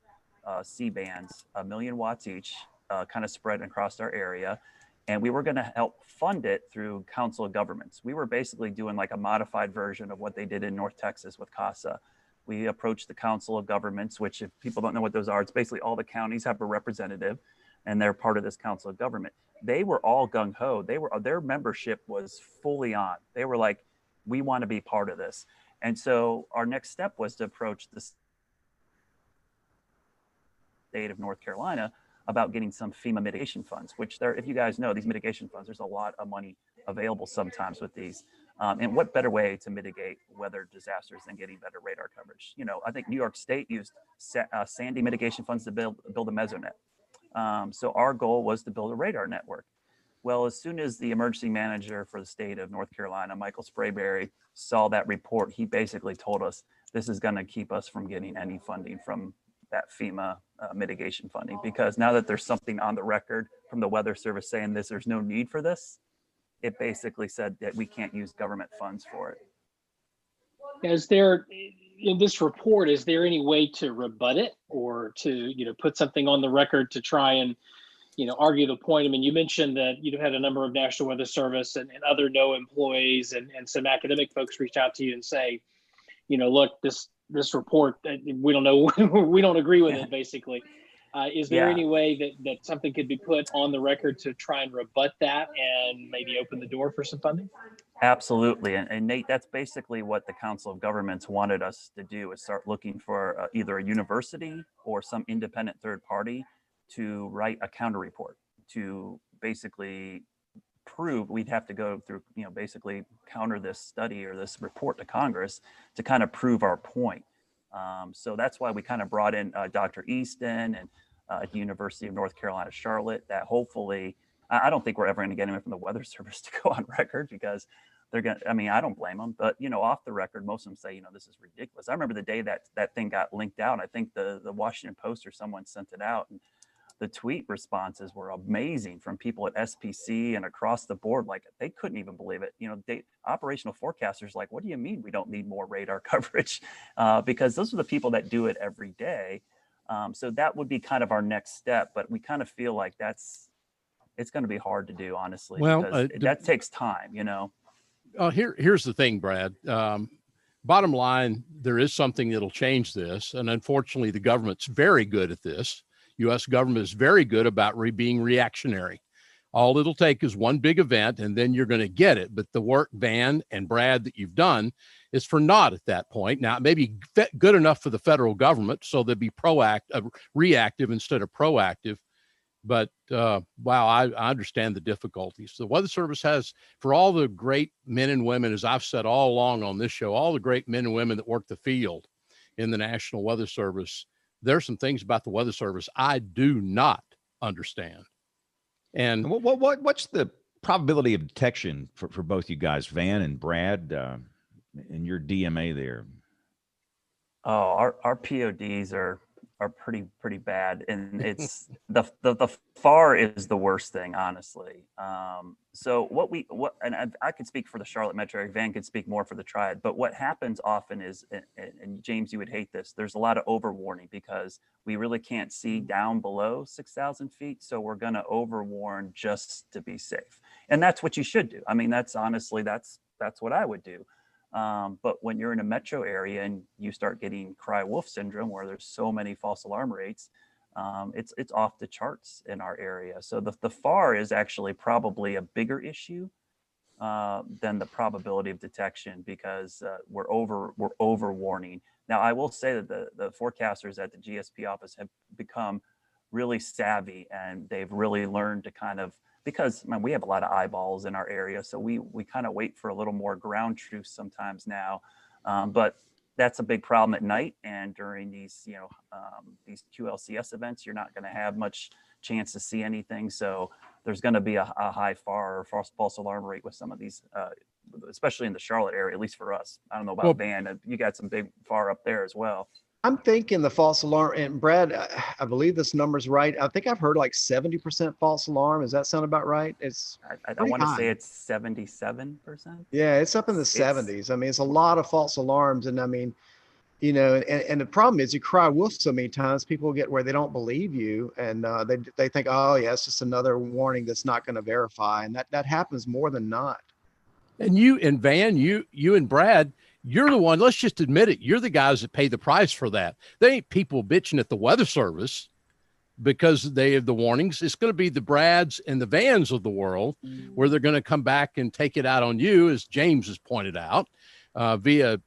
C bands, 1,000,000 watts each, kind of spread across our area. And we were going to help fund it through Council of Governments. We were basically doing like a modified version of what they did in North Texas with CASA. We approached the Council of Governments, which, if people don't know what those are, it's basically all the counties have a representative and they're part of this Council of Government. They were all gung-ho. Their membership was fully on. They were like, we want to be part of this. And so our next step was to approach the state of North Carolina about getting some FEMA mitigation funds, which if you guys know, these mitigation funds, there's a lot of money available sometimes with these. And what better way to mitigate weather disasters than getting better radar coverage? I think New York State used Sandy mitigation funds to build a mesonet. So our goal was to build a radar network. Well, as soon as the emergency manager for the state of North Carolina, Michael Sprayberry, saw that report, he basically told us this is going to keep us from getting any funding from that FEMA mitigation funding, because now that there's something on the record from the Weather Service saying there's no need for this, it basically said that we can't use government funds for it. Is there, in this report, is there any way to rebut it or to put something on the record to try and argue the point? I mean, you mentioned that you've had a number of National Weather Service and other NOAA employees and some academic folks reach out to you and say, look, this report, we don't know, we don't agree with it, basically. Is there any way that something could be put on the record to try and rebut that and maybe open the door for some funding? Absolutely. And Nate, that's basically what the Council of Governments wanted us to do, is start looking for either a university or some independent third party to write a counter report to basically prove. We'd have to go through, basically counter this study or this report to Congress to kind of prove our point. So that's why we kind of brought in Dr. Easton and at the University of North Carolina, Charlotte, that hopefully, I don't think we're ever going to get him from the Weather Service to go on record, because they're going to, I don't blame them, but off the record, most of them say, this is ridiculous. I remember the day that thing got linked out. I think the Washington Post or someone sent it out. And the tweet responses were amazing from people at SPC and across the board. Like, they couldn't even believe it. Operational forecasters like, what do you mean we don't need more radar coverage? Because those are the people that do it every day. So that would be kind of our next step, but we kind of feel like it's going to be hard to do, honestly, because that takes time, Here's the thing, Brad. Bottom line, there is something that'll change this. And unfortunately, the government's very good at this. U.S. government is very good about being reactionary. All it'll take is one big event, and then you're going to get it. But the work, Van and Brad, that you've done is for naught at that point. Now, it may be good enough for the federal government, so they'll be reactive instead of proactive. But wow, I understand the difficulties. The Weather Service has, for all the great men and women, as I've said all along on this show, all the great men and women that work the field in the National Weather Service, there's some things about the Weather Service I do not understand. And what's the probability of detection for both you guys, Van and Brad, and your DMA there? Oh, our PODs are pretty bad, and it's the FAR is the worst thing, honestly. So and I could speak for the Charlotte metro area, Van could speak more for the Triad, but what happens often is, and James, you would hate this, there's a lot of overwarning because we really can't see down below 6,000 feet, so we're going to overwarn just to be safe, and that's what you should do. I mean, that's what I would do. But when you're in a metro area and you start getting cry wolf syndrome, where there's so many false alarm rates, it's off the charts in our area. So the FAR is actually probably a bigger issue than the probability of detection, because we're over warning. Now, I will say that the forecasters at the GSP office have become really savvy, and they've really learned to kind of, because we have a lot of eyeballs in our area, so we kind of wait for a little more ground truth sometimes now, but that's a big problem at night, and during these these QLCS events, you're not going to have much chance to see anything. So there's going to be a high FAR or false alarm rate with some of these, especially in the Charlotte area, at least for us. I don't know about Van. You got some big FAR up there as well. I'm thinking the false alarm, and Brad, I believe this number's right. I think I've heard like 70% false alarm. Does that sound about right? I want to say it's 77%. Yeah, it's up in the 70s. I mean, it's a lot of false alarms. And I mean, and the problem is you cry wolf so many times, people get where they don't believe you. And they think, oh yeah, it's just another warning that's not going to verify. And that happens more than not. And you and Van, you and Brad, you're the one, let's just admit it, you're the guys that pay the price for that. They ain't people bitching at the Weather Service because they have the warnings. It's going to be the Brads and the Vans of the world where they're going to come back and take it out on you, as James has pointed out, via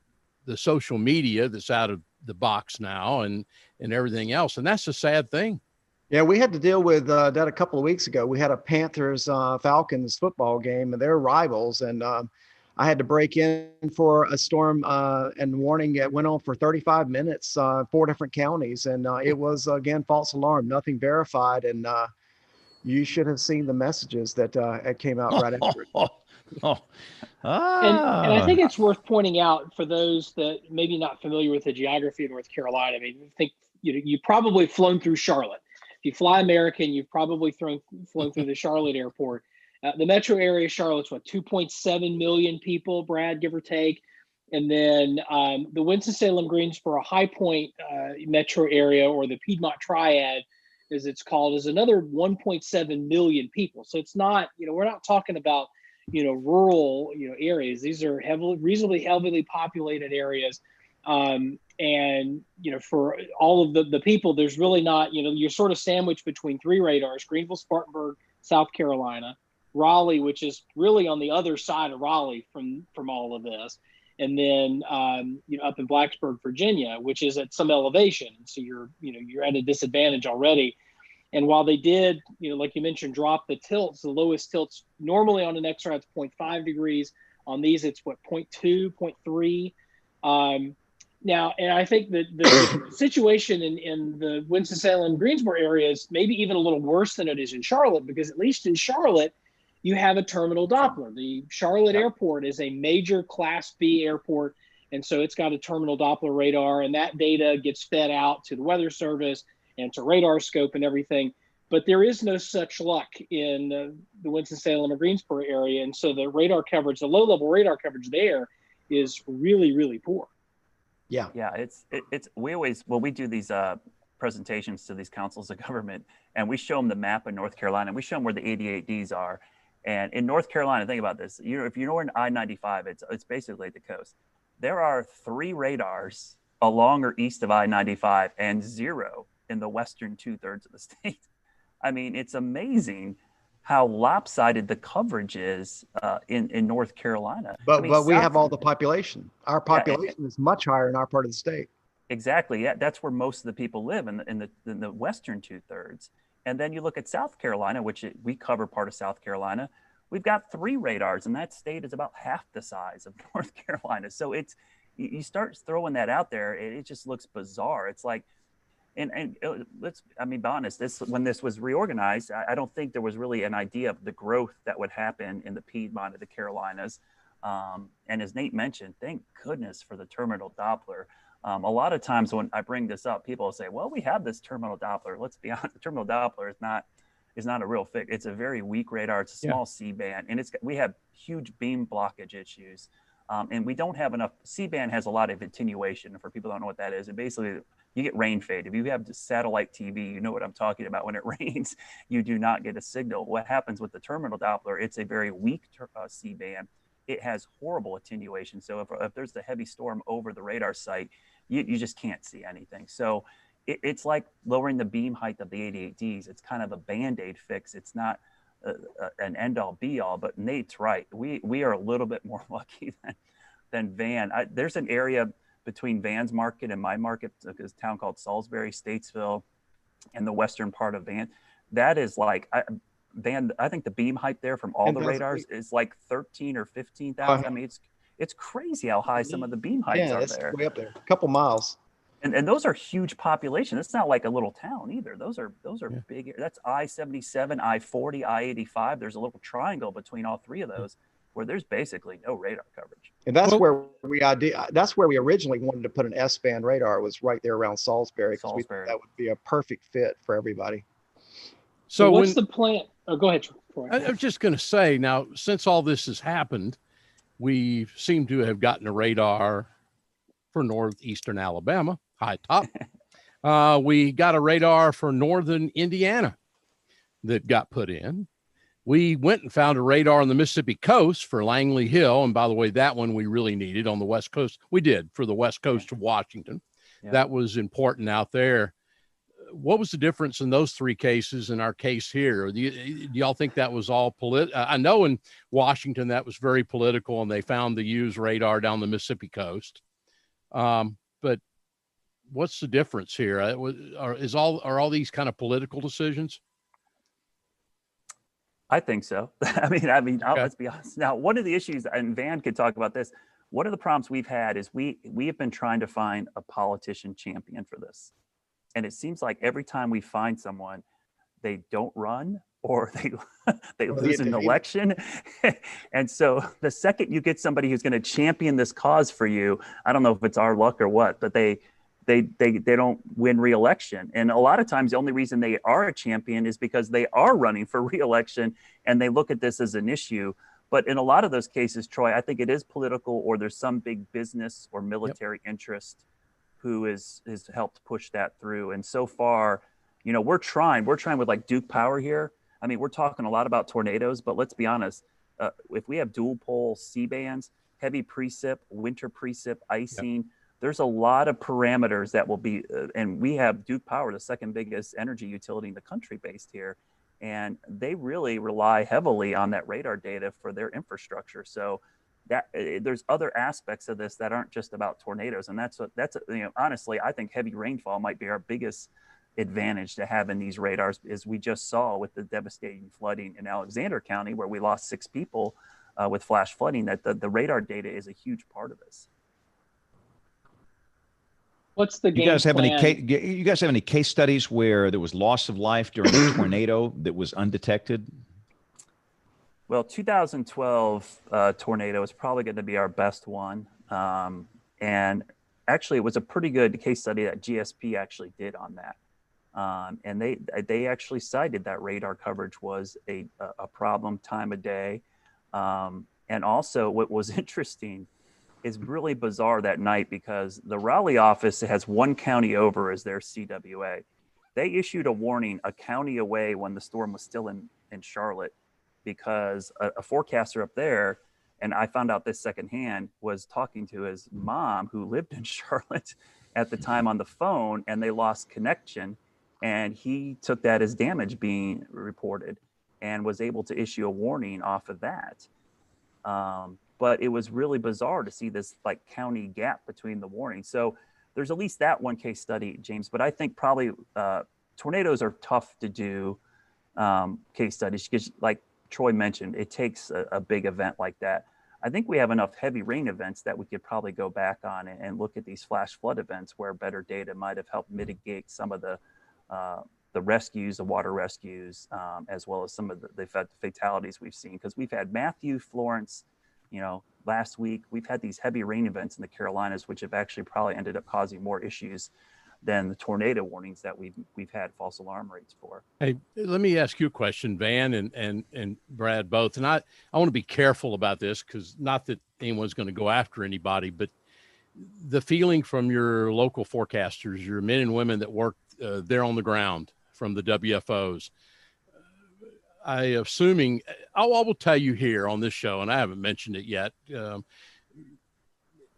the social media that's out of the box now and everything else. And that's a sad thing. Yeah, we had to deal with that a couple of weeks ago. We had a Panthers Falcons football game, and they're rivals. And I had to break in for a storm and warning. It went on for 35 minutes, 4 different counties. And it was, again, false alarm, nothing verified. And you should have seen the messages that came out right after it. And I think it's worth pointing out for those that maybe not familiar with the geography of North Carolina. I mean, I think you've probably flown through Charlotte. If you fly American, you've probably flown through the Charlotte airport. The metro area of Charlotte's 2.7 million people, Brad, give or take. And then the Winston-Salem, Greensboro, High Point metro area, or the Piedmont Triad, as it's called, is another 1.7 million people. So it's not, we're not talking about, rural, areas. These are reasonably heavily populated areas. And, for all of the people, there's really not, you're sort of sandwiched between 3 radars: Greenville, Spartanburg, South Carolina, Raleigh, which is really on the other side of Raleigh from all of this. And then, up in Blacksburg, Virginia, which is at some elevation. So you're at a disadvantage already. And while they did, like you mentioned, drop the tilts, the lowest tilts normally on an XR, it's 0.5 degrees. On these, it's 0.2, 0.3. Now, and I think that the situation in the Winston-Salem, Greensboro area is maybe even a little worse than it is in Charlotte, because at least in Charlotte, you have a terminal Doppler. The Charlotte airport is a major Class B airport, and so it's got a terminal Doppler radar, and that data gets fed out to the Weather Service and to Radar Scope and everything. but there is no such luck in the Winston-Salem or Greensboro area. And so the radar coverage, the low-level radar coverage there is really, really poor. Yeah, it's we always, well, we do these presentations to these councils of government, and we show them the map of North Carolina, and we show them where the 88Ds are. And in North Carolina, think about this, if you know where in I-95, it's basically the coast. There are 3 radars along or east of I-95 and 0 in the western 2/3 of the state. I mean, it's amazing how lopsided the coverage is in North Carolina. But I mean, we have all the population. Our population is much higher in our part of the state. Exactly. Yeah, that's where most of the people live in the western 2/3. And then you look at South Carolina, which we cover part of South Carolina. We've got 3 radars, and that state is about half the size of North Carolina. So it's, you start throwing that out there, it just looks bizarre. It's like, and be honest, when this was reorganized, I don't think there was really an idea of the growth that would happen in the Piedmont of the Carolinas. And as Nate mentioned, thank goodness for the terminal Doppler. A lot of times when I bring this up, people will say, well, we have this terminal Doppler. Let's be honest, the terminal Doppler is not a real fix. It's a very weak radar. It's a small C-band, and we have huge beam blockage issues. And we don't have enough. C-band has a lot of attenuation. For people who don't know what that is, it basically, you get rain fade. If you have satellite TV, you know what I'm talking about. When it rains, you do not get a signal. What happens with the terminal Doppler, it's a very weak C-band. It has horrible attenuation. So if there's a heavy storm over the radar site, you just can't see anything. So it's like lowering the beam height of the 88Ds. It's kind of a Band-Aid fix. It's not an end-all be-all, but Nate's right. We are a little bit more lucky than Van. There's an area between Van's market and my market, a town called Salisbury, Statesville, and the western part of Van. That is like, Van, I think the beam height there from all the radars is like 13 or 15,000. I mean, it's crazy how high some of the beam heights are there. Way up there, a couple miles. And those are huge population. It's not like a little town either. Those are big. That's I-77, I-40, I-85. There's a little triangle between all 3 of those where there's basically no radar coverage. And that's where we originally wanted to put an S-band radar, was right there around Salisbury, because we thought that would be a perfect fit for everybody. So what's the plan? Oh, go ahead, Troy. I was just going to say, now, since all this has happened, we seem to have gotten a radar for northeastern Alabama, high top. We got a radar for northern Indiana that got put in. We went and found a radar on the Mississippi coast for Langley Hill. And by the way, that one we really needed on the west coast. We did for the west coast of Washington. Yeah. That was important out there. What was the difference in those 3 cases in our case here? Do y'all think that was all political? I know in Washington that was very political, and they found the used radar down the Mississippi coast. But what's the difference here? Are all these kind of political decisions? I think so. I mean, okay. Let's be honest. Now, one of the issues, and Van could talk about this, one of the problems we've had is we have been trying to find a politician champion for this. And it seems like every time we find someone, they don't run or they lose an election. And so the second you get somebody who's going to champion this cause for you, I don't know if it's our luck or what, but they don't win re-election. And a lot of times the only reason they are a champion is because they are running for re-election and they look at this as an issue. But in a lot of those cases, Troy, I think it is political, or there's some big business or military interest who has helped push that through. And so far, we're trying with like Duke Power here. I mean, we're talking a lot about tornadoes, but let's be honest, if we have dual pole C-bands, heavy precip, winter precip, icing, there's a lot of parameters that will be, and we have Duke Power, the second biggest energy utility in the country based here. And they really rely heavily on that radar data for their infrastructure. So that there's other aspects of this that aren't just about tornadoes. And that's honestly, I think heavy rainfall might be our biggest advantage to having these radars, as we just saw with the devastating flooding in Alexander County, where we lost 6 people with flash flooding, that the radar data is a huge part of this. What's the game plan? You guys have any case studies where there was loss of life during a tornado that was undetected? Well, 2012 tornado is probably going to be our best one. And actually, it was a pretty good case study that GSP actually did on that. And they actually cited that radar coverage was a problem time of day. And also what was interesting is really bizarre that night, because the Raleigh office has one county over as their CWA. They issued a warning a county away when the storm was still in Charlotte, because a forecaster up there, and I found out this secondhand, was talking to his mom who lived in Charlotte at the time on the phone, and they lost connection. And he took that as damage being reported and was able to issue a warning off of that. But it was really bizarre to see this like county gap between the warnings. So there's at least that one case study, James. But I think probably tornadoes are tough to do case studies, because like Troy mentioned, it takes a big event like that. I think we have enough heavy rain events that we could probably go back on and look at these flash flood events where better data might have helped mitigate some of the rescues, the water rescues, as well as some of the fatalities we've seen. Because we've had Matthew, Florence, last week. We've had these heavy rain events in the Carolinas, which have actually probably ended up causing more issues than the tornado warnings that we've had false alarm rates for. Hey, let me ask you a question, Van and Brad both. And I want to be careful about this, because not that anyone's going to go after anybody, but the feeling from your local forecasters, your men and women that work there on the ground from the WFOs, I will tell you here on this show, and I haven't mentioned it yet.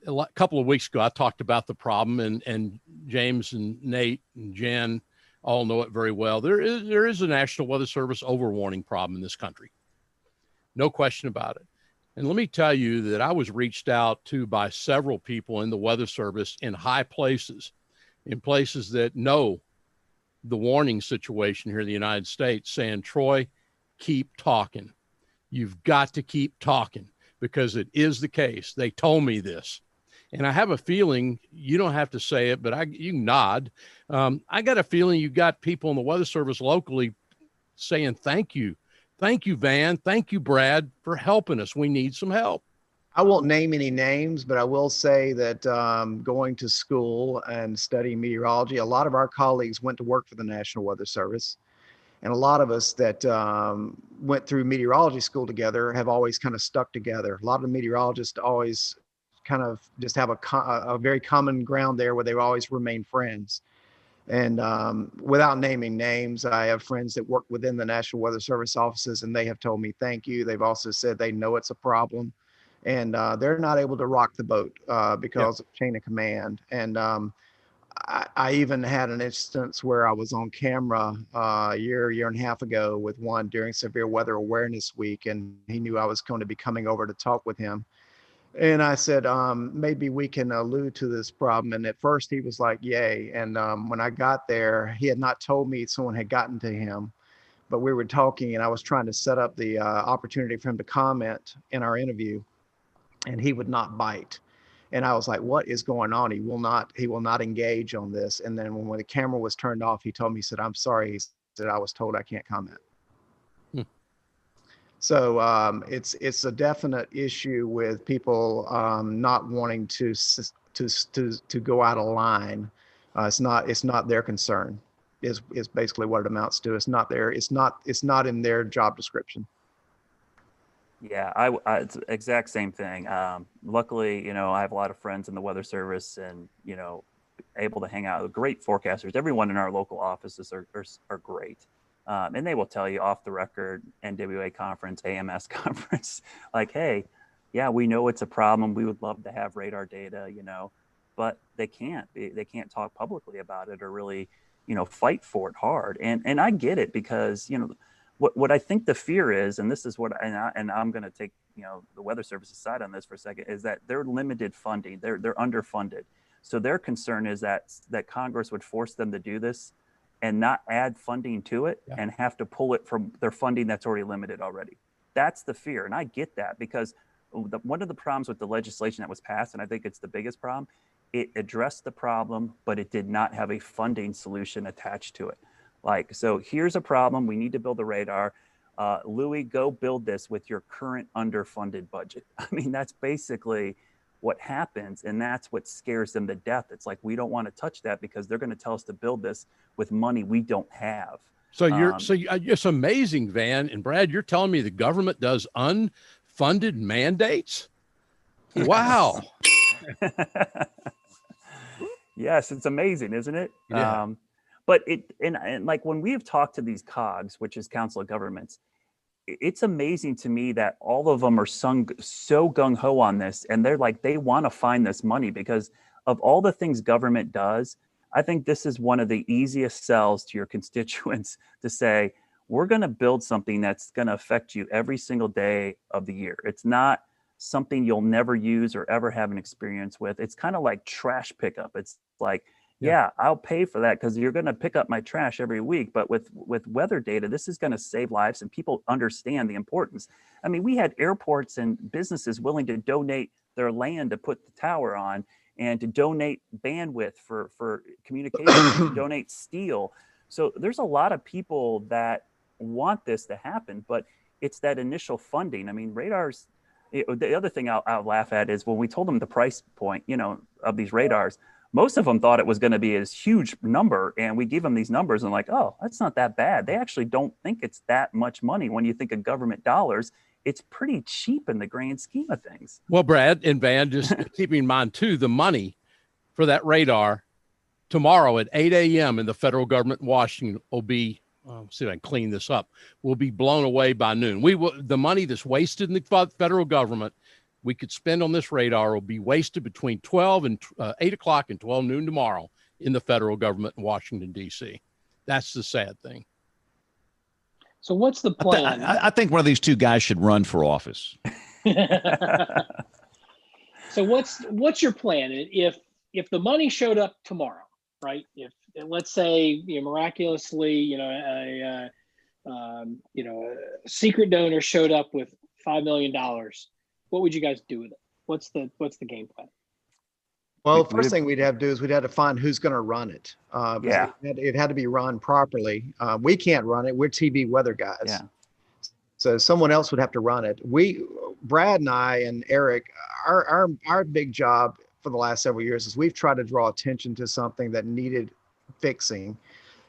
A couple of weeks ago, I talked about the problem, and James and Nate and Jen all know it very well. There is a National Weather Service overwarning problem in this country. No question about it. And let me tell you that I was reached out to by several people in the Weather Service in high places, in places that know the warning situation here in the United States, saying, Troy, keep talking. You've got to keep talking, because it is the case. They told me this. And I have a feeling, you don't have to say it, but you can nod. I got a feeling you got people in the Weather Service locally saying, thank you. Thank you, Van. Thank you, Brad, for helping us. We need some help. I won't name any names, but I will say that going to school and studying meteorology, a lot of our colleagues went to work for the National Weather Service. And a lot of us that went through meteorology school together have always kind of stuck together. A lot of the meteorologists always kind of just have a very common ground there where they always remain friends. And without naming names, I have friends that work within the National Weather Service offices, and they have told me thank you. They've also said they know it's a problem, and they're not able to rock the boat because of chain of command. And I even had an instance where I was on camera a year and a half ago with one during Severe Weather Awareness Week, and he knew I was going to be coming over to talk with him. And I said, maybe we can allude to this problem. And at first he was like, yay. And when I got there, he had not told me someone had gotten to him, but we were talking and I was trying to set up the opportunity for him to comment in our interview, and he would not bite. And I was like, what is going on? He will not engage on this. And then when the camera was turned off, he told me, he said, I'm sorry. He said, I was told I can't comment. So it's a definite issue with people not wanting to go out of line. It's not their concern. Is basically what it amounts to. It's not in their job description. Yeah, it's the exact same thing. Luckily, I have a lot of friends in the Weather Service, and able to hang out with great forecasters. Everyone in our local offices are great. And they will tell you off the record, NWA conference, AMS conference, like, hey, yeah, we know it's a problem. We would love to have radar data, but they can't talk publicly about it or really, fight for it hard. And I get it, because, what I think the fear is, and this is what, and I'm going to take, the Weather Service's side on this for a second, is that they're limited funding. They're underfunded. So their concern is that Congress would force them to do this and not add funding to it, and have to pull it from their funding that's already limited already. That's the fear. And I get that, because one of the problems with the legislation that was passed, and I think it's the biggest problem, it addressed the problem, but it did not have a funding solution attached to it. Like, so here's a problem. We need to build a radar. Louis, go build this with your current underfunded budget. I mean, that's basically what happens. And that's what scares them to death. It's like, we don't want to touch that because they're going to tell us to build this with money we don't have. So it's amazing, Van and Brad, you're telling me the government does unfunded mandates? Wow. Yes, it's amazing, isn't it? Yeah. But and like when we have talked to these COGs, which is Council of Governments, it's amazing to me that all of them are so gung-ho on this, and they're like, they want to find this money because of all the things government does. I think this is one of the easiest sells to your constituents to say, we're going to build something that's going to affect you every single day of the year. It's not something you'll never use or ever have an experience with. It's kind of like trash pickup. It's like, yeah, I'll pay for that because you're going to pick up my trash every week. But with weather data, this is going to save lives, and people understand the importance. I mean, we had airports and businesses willing to donate their land to put the tower on, and to donate bandwidth for communication, to donate steel. So there's a lot of people that want this to happen, but it's that initial funding. I mean, radars, the other thing I'll laugh at is when we told them the price point, of these radars, most of them thought it was going to be a huge number. And we give them these numbers and like, oh, that's not that bad. They actually don't think it's that much money. When you think of government dollars, it's pretty cheap in the grand scheme of things. Well, Brad and Van, just keeping in mind too, the money for that radar tomorrow at 8 a.m. in the federal government in Washington will be, see if I can clean this up, will be blown away by noon. The money that's wasted in the federal government we could spend on this radar will be wasted between 8 o'clock and 12 noon tomorrow in the federal government in Washington, D.C. That's the sad thing. So what's the plan? I think one of these two guys should run for office. So what's your plan if the money showed up tomorrow, right? If let's say miraculously a secret donor showed up with $5 million, what would you guys do with it? What's the game plan? Well, first thing we'd have to do is we'd have to find who's going to run it. It had to be run properly. We can't run it. We're TV weather guys. Yeah. So someone else would have to run it. Brad and I and Eric, our big job for the last several years is we've tried to draw attention to something that needed fixing.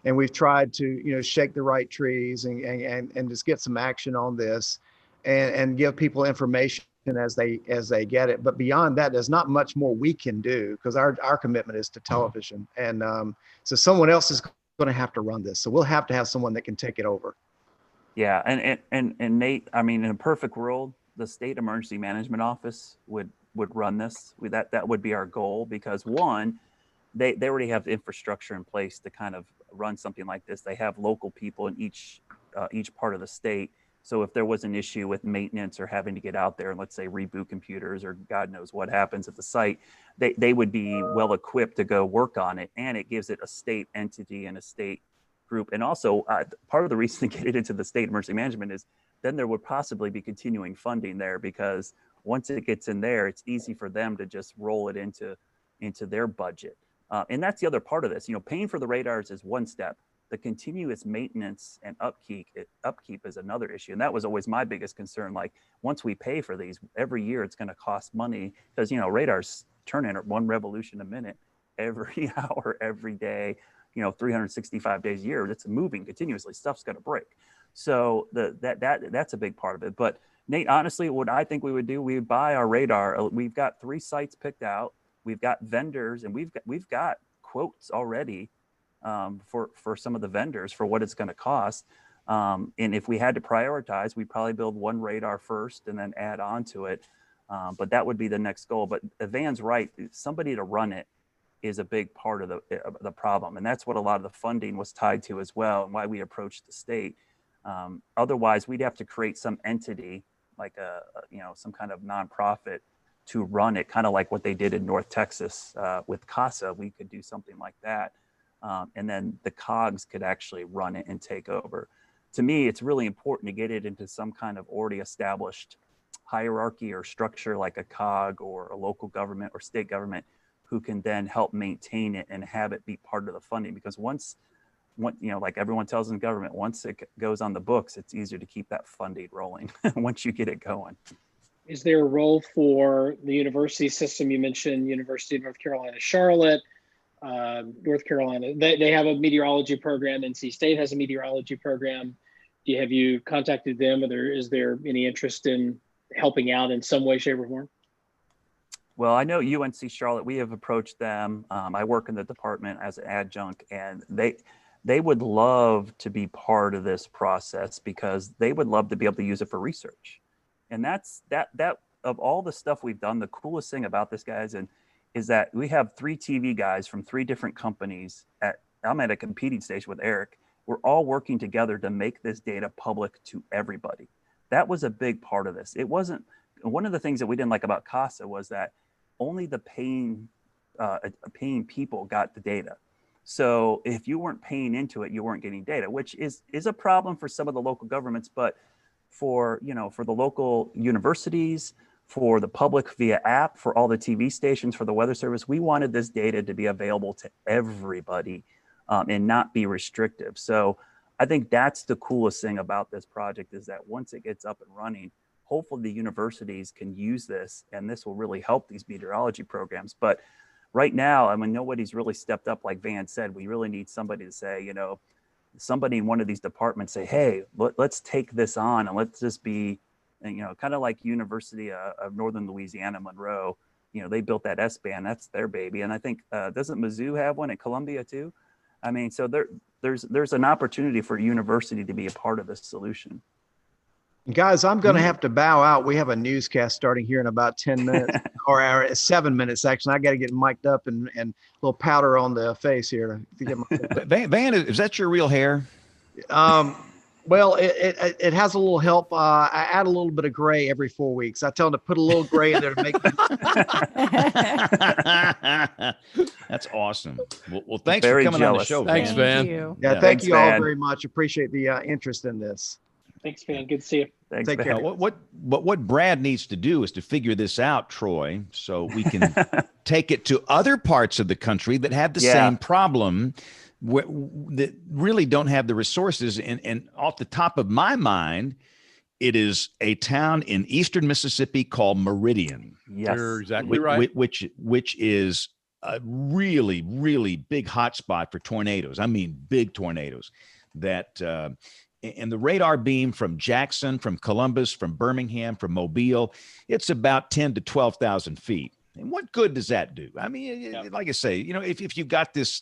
And we've tried to, shake the right trees and just get some action on this and give people information as they get it. But beyond that, there's not much more we can do because our commitment is to television. And so someone else is going to have to run this. So we'll have to have someone that can take it over. Yeah. And Nate, I mean, in a perfect world, the State Emergency Management Office would run this. That would be our goal because one, they already have the infrastructure in place to kind of run something like this. They have local people in each part of the state. So if there was an issue with maintenance or having to get out there and let's say reboot computers or God knows what happens at the site, they would be well equipped to go work on it. And it gives it a state entity and a state group. And also part of the reason to get it into the state emergency management is then there would possibly be continuing funding there because once it gets in there, it's easy for them to just roll it into their budget. And that's the other part of this. Paying for the radars is one step. The continuous maintenance and upkeep is another issue. And that was always my biggest concern. Like once we pay for these every year, it's going to cost money because, radars turn in at one revolution a minute, every hour, every day, 365 days a year. It's moving continuously. Stuff's going to break. So that's a big part of it. But Nate, honestly, what I think we would do, we would buy our radar. We've got 3 sites picked out. We've got vendors and we've got quotes already for some of the vendors for what it's going to cost. And if we had to prioritize, we'd probably build one radar first and then add on to it. But that would be the next goal. But Van's right. Somebody to run it is a big part of the problem. And that's what a lot of the funding was tied to as well and why we approached the state. Otherwise, we'd have to create some entity like some kind of nonprofit to run it, kind of like what they did in North Texas with CASA. We could do something like that. And then the COGs could actually run it and take over. To me, it's really important to get it into some kind of already established hierarchy or structure like a COG or a local government or state government who can then help maintain it and have it be part of the funding. Because once like everyone tells in government, once it goes on the books, it's easier to keep that funding rolling once you get it going. is there a role for the university system? You mentioned University of North Carolina, Charlotte, North Carolina. They have a meteorology program. NC State has a meteorology program. Have you contacted them? Is there any interest in helping out in some way, shape, or form? Well, I know UNC Charlotte, we have approached them. I work in the department as an adjunct, and they would love to be part of this process because they would love to be able to use it for research. And that's that of all the stuff we've done, the coolest thing about this, guys, is that we have 3 TV guys from 3 different companies. I'm at a competing station with Eric. We're all working together to make this data public to everybody. That was a big part of this. It wasn't, one of the things that we didn't like about CASA was that only the paying people got the data. So if you weren't paying into it, you weren't getting data, which is a problem for some of the local governments, but for the local universities, for the public via app, for all the TV stations, for the Weather Service, we wanted this data to be available to everybody and not be restrictive. So I think that's the coolest thing about this project, is that once it gets up and running, hopefully the universities can use this, and this will really help these meteorology programs. But right now, I mean, nobody's really stepped up. Like Van said, we really need somebody to say, somebody in one of these departments say, hey, let's take this on, and let's just be, kind of like University of Northern Louisiana, Monroe. They built that S-band, that's their baby. And I think, doesn't Mizzou have one at Columbia too? I mean, so there's an opportunity for a university to be a part of this solution. Guys, I'm going to have to bow out. We have a newscast starting here in about 10 minutes or 7 minutes, actually. I got to get mic'd up and a little powder on the face here to get my. Van, is that your real hair? Well, it has a little help. I add a little bit of gray every 4 weeks. I tell them to put a little gray in there to make That's awesome. Well, thanks Very for coming jealous. on the show. Thanks, Van. Van. Yeah, thank Thanks, you all Van. very much. Appreciate the interest in this. Thanks, Van. Good to see you. Thanks, Take Van. care. What Brad needs to do is to figure this out, Troy, so we can take it to other parts of the country that have the same problem, that really don't have the resources. And off the top of my mind, it is a town in eastern Mississippi called Meridian. Yes. You're exactly right. Which is a really, really big hotspot for tornadoes. I mean, big tornadoes that, and the radar beam from Jackson, from Columbus, from Birmingham, from Mobile, it's about 10 to 12,000 feet. And what good does that do? I mean, like I say, if you've got this,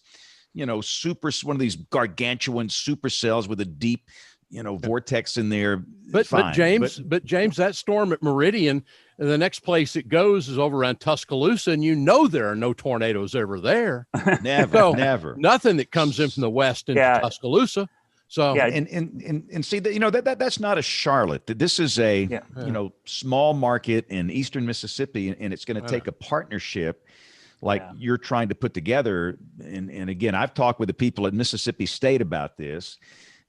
one of these gargantuan supercells with a deep, vortex in there. But James, that storm at Meridian, and the next place it goes is over around Tuscaloosa, and there are no tornadoes ever there. Never. Nothing that comes in from the west into Tuscaloosa. So and see that that's not a Charlotte. This is a small market in eastern Mississippi, and it's going to take a partnership like you're trying to put together. And again, I've talked with the people at Mississippi State about this,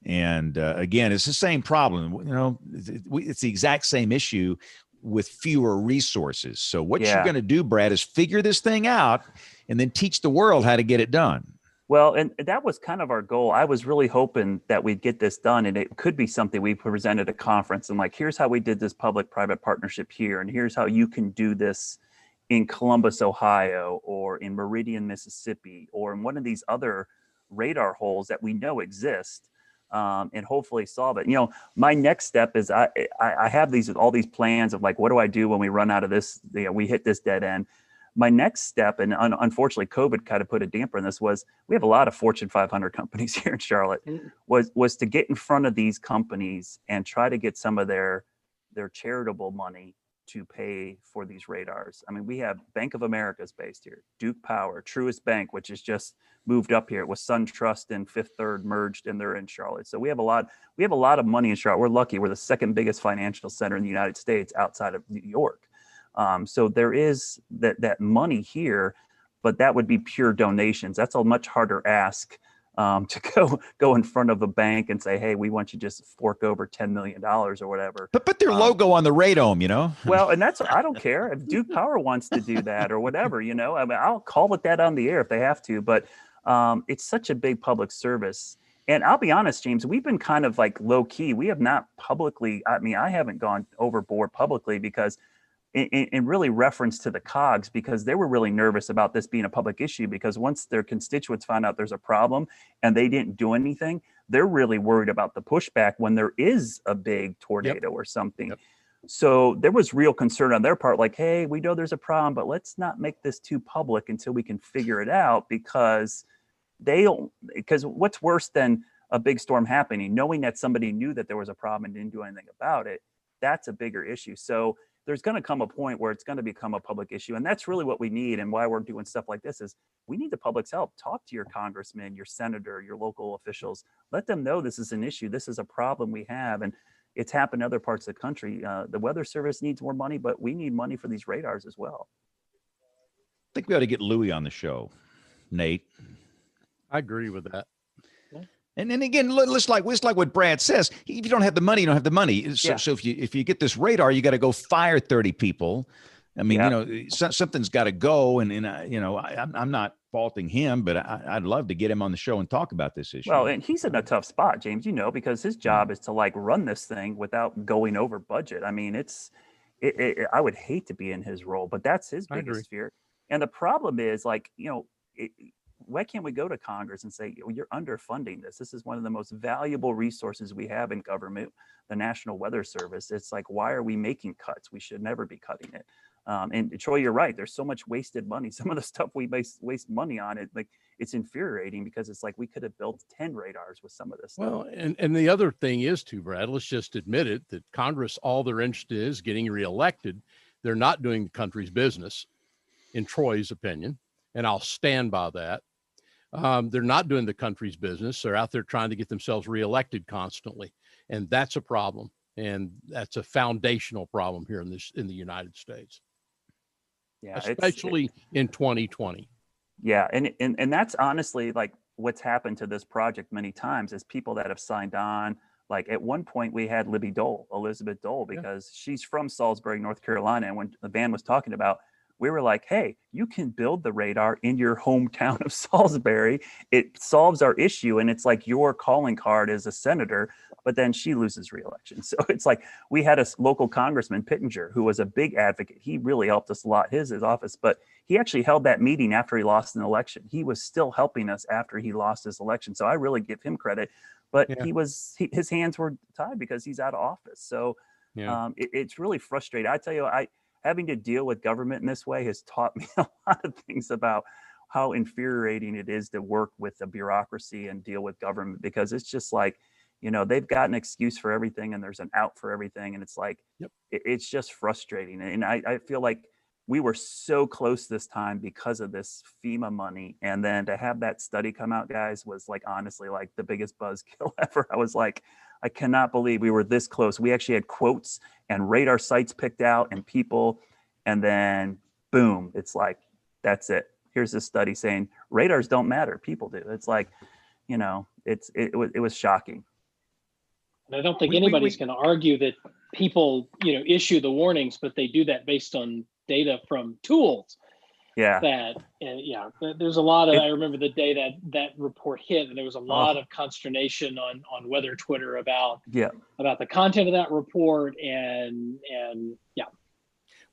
and again, it's the same problem. It's the exact same issue with fewer resources. So what you're going to do, Brad, is figure this thing out and then teach the world how to get it done. Well, and that was kind of our goal. I was really hoping that we'd get this done, and it could be something we presented at a conference and like, here's how we did this public-private partnership here, and here's how you can do this in Columbus, Ohio, or in Meridian, Mississippi, or in one of these other radar holes that we know exist, and hopefully solve it. My next step is I have all these plans of like, what do I do when we run out of this? We hit this dead end. My next step, and unfortunately COVID kind of put a damper on this, was we have a lot of Fortune 500 companies here in Charlotte, was to get in front of these companies and try to get some of their charitable money to pay for these radars. I mean, we have Bank of America's based here, Duke Power, Truist Bank, which has just moved up here. It was SunTrust and Fifth Third merged, and they're in Charlotte. So we have a lot of money in Charlotte. We're lucky. We're the second biggest financial center in the United States outside of New York. So there is that money here, but that would be pure donations. That's a much harder ask to go in front of a bank and say, hey, we want you to just fork over $10 million or whatever. But put their logo on the radome, Well, and I don't care if Duke Power wants to do that or whatever, I mean, I'll call it that on the air if they have to, but it's such a big public service. And I'll be honest, James, we've been kind of like low key. We have not publicly, I haven't gone overboard publicly because in really reference to the COGS, because they were really nervous about this being a public issue, because once their constituents found out there's a problem and they didn't do anything, they're really worried about the pushback when there is a big tornado or something. Yep. So there was real concern on their part, like, hey, we know there's a problem, but let's not make this too public until we can figure it out, because what's worse than a big storm happening, knowing that somebody knew that there was a problem and didn't do anything about it, that's a bigger issue. So there's going to come a point where it's going to become a public issue. And that's really what we need. And why we're doing stuff like this is we need the public's help. Talk to your congressman, your senator, your local officials. Let them know this is an issue. This is a problem we have. And it's happened in other parts of the country. The Weather Service needs more money, but we need money for these radars as well. I think we ought to get Louis on the show, Nate. I agree with that. And then again, it's like what Brad says. If you don't have the money, you don't have the money. So if you get this radar, you got to go fire 30 people. I mean, something's got to go. And I'm not faulting him, but I'd love to get him on the show and talk about this issue. Well, and he's in a tough spot, James, because his job is to run this thing without going over budget. I mean, I would hate to be in his role, but that's his biggest fear. And the problem is why can't we go to Congress and say, you're underfunding this? This is one of the most valuable resources we have in government, the National Weather Service. It's like, why are we making cuts? We should never be cutting it. And Troy, you're right. There's so much wasted money. Some of the stuff we waste money on, it's infuriating, because it's like we could have built 10 radars with some of this stuff. Well, and the other thing is too, Brad, let's just admit it, that Congress, all they're interested in is getting reelected. They're not doing the country's business, in Troy's opinion, and I'll stand by that. They're not doing the country's business. They're out there trying to get themselves reelected constantly. And that's a problem. And that's a foundational problem here in the United States. Yeah, especially in 2020. Yeah. And that's honestly what's happened to this project many times is people that have signed on. Like at one point we had Elizabeth Dole, because she's from Salisbury, North Carolina. And when the band was talking about, we were like, hey, you can build the radar in your hometown of Salisbury. It solves our issue. And it's like your calling card as a senator, but then she loses re-election. So it's like we had a local congressman, Pittenger, who was a big advocate. He really helped us a lot, his office, but he actually held that meeting after he lost an election. He was still helping us after he lost his election. So I really give him credit, but his hands were tied because he's out of office. So it's really frustrating. I tell you, having to deal with government in this way has taught me a lot of things about how infuriating it is to work with the bureaucracy and deal with government, because it's just like, they've got an excuse for everything and there's an out for everything. And it's like, it's just frustrating. And I feel like we were so close this time because of this FEMA money. And then to have that study come out, guys, was honestly the biggest buzzkill ever. I was like, I cannot believe we were this close. We actually had quotes and radar sites picked out and people, and then boom, it's like, that's it. Here's this study saying radars don't matter, people do. It's like, it was shocking. And I don't think anybody's going to argue that people, issue the warnings, but they do that based on data from tools. There's a lot of, I remember the day that report hit, and there was a lot of consternation on weather Twitter about the content of that report. And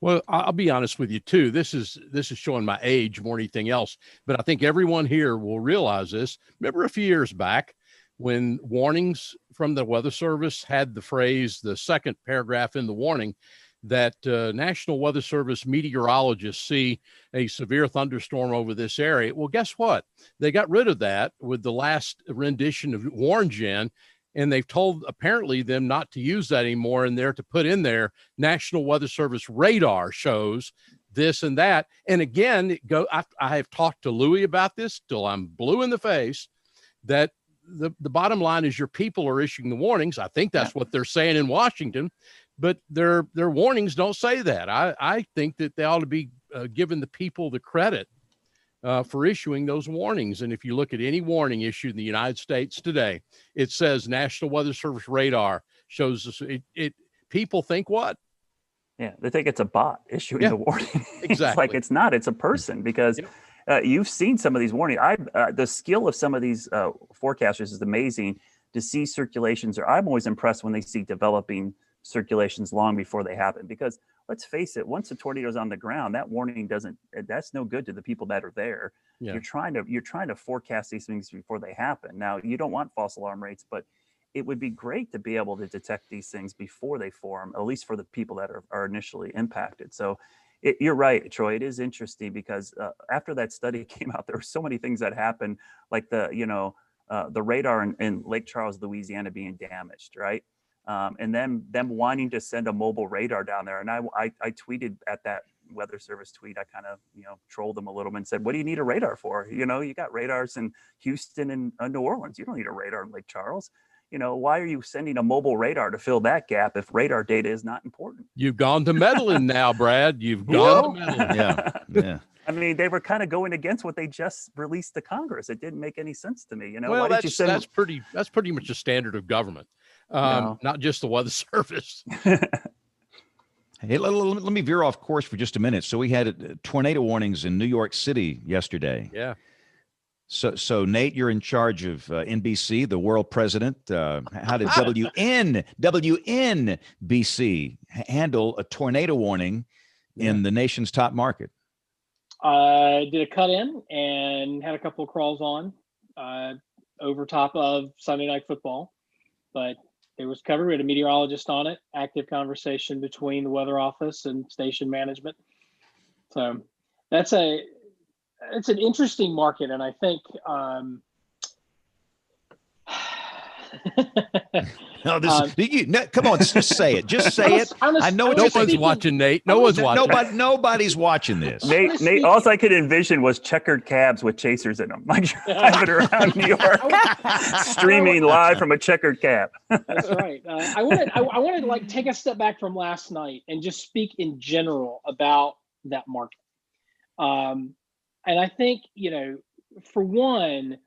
Well, I'll be honest with you too. This is showing my age more than anything else, but I think everyone here will realize this. Remember a few years back when warnings from the Weather Service had the phrase, the second paragraph in the warning, that National Weather Service meteorologists see a severe thunderstorm over this area. Well, guess what? They got rid of that with the last rendition of Warn Gen, and they've told apparently them not to use that anymore, and they're to put in there National Weather Service radar shows this and that. And again, I have talked to Louis about this till I'm blue in the face, that the bottom line is your people are issuing the warnings. I think that's what they're saying in Washington. But their warnings don't say that. I think that they ought to be giving the people the credit for issuing those warnings. And if you look at any warning issued in the United States today, it says National Weather Service radar shows us. People think what? Yeah, they think it's a bot issuing the warning. Exactly. It's not. It's a person, because you've seen some of these warnings. The skill of some of these forecasters is amazing to see circulations. I'm always impressed when they see developing circulations long before they happen, because let's face it, once a tornado's on the ground, that warning that's no good to the people that are there. Yeah. You're trying to forecast these things before they happen. Now, you don't want false alarm rates, but it would be great to be able to detect these things before they form, at least for the people that are initially impacted. So you're right, Troy. It is interesting because after that study came out, there were so many things that happened, like the radar in Lake Charles, Louisiana being damaged, right? And then them wanting to send a mobile radar down there. And I tweeted at that Weather Service tweet. I kind of, trolled them a little bit and said, what do you need a radar for? You got radars in Houston and New Orleans. You don't need a radar in Lake Charles. Why are you sending a mobile radar to fill that gap if radar data is not important? You've gone to meddling now, Brad. You've gone to meddling. Yeah. I mean, they were kind of going against what they just released to Congress. It didn't make any sense to me. Well, why did you send... that's pretty much a standard of government, not just the Weather Service. Hey, let me veer off course for just a minute. So we had tornado warnings in New York City yesterday. Yeah. So Nate, you're in charge of NBC, the world president. How did WNBC handle a tornado warning in the nation's top market? Did a cut in and had a couple of crawls on over top of Sunday Night Football, but it was covered. We had a meteorologist on it, active conversation between the weather office and station management. So it's an interesting market, and I think no, come on, just say it. Just say it. I know what no one's watching, Nate. No one's watching. Nobody's watching this. Nate, all I could envision was checkered cabs with chasers in them, like driving around New York, streaming live from a checkered cab. That's right. I wanted to like take a step back from last night and just speak in general about that market. And I think, for one,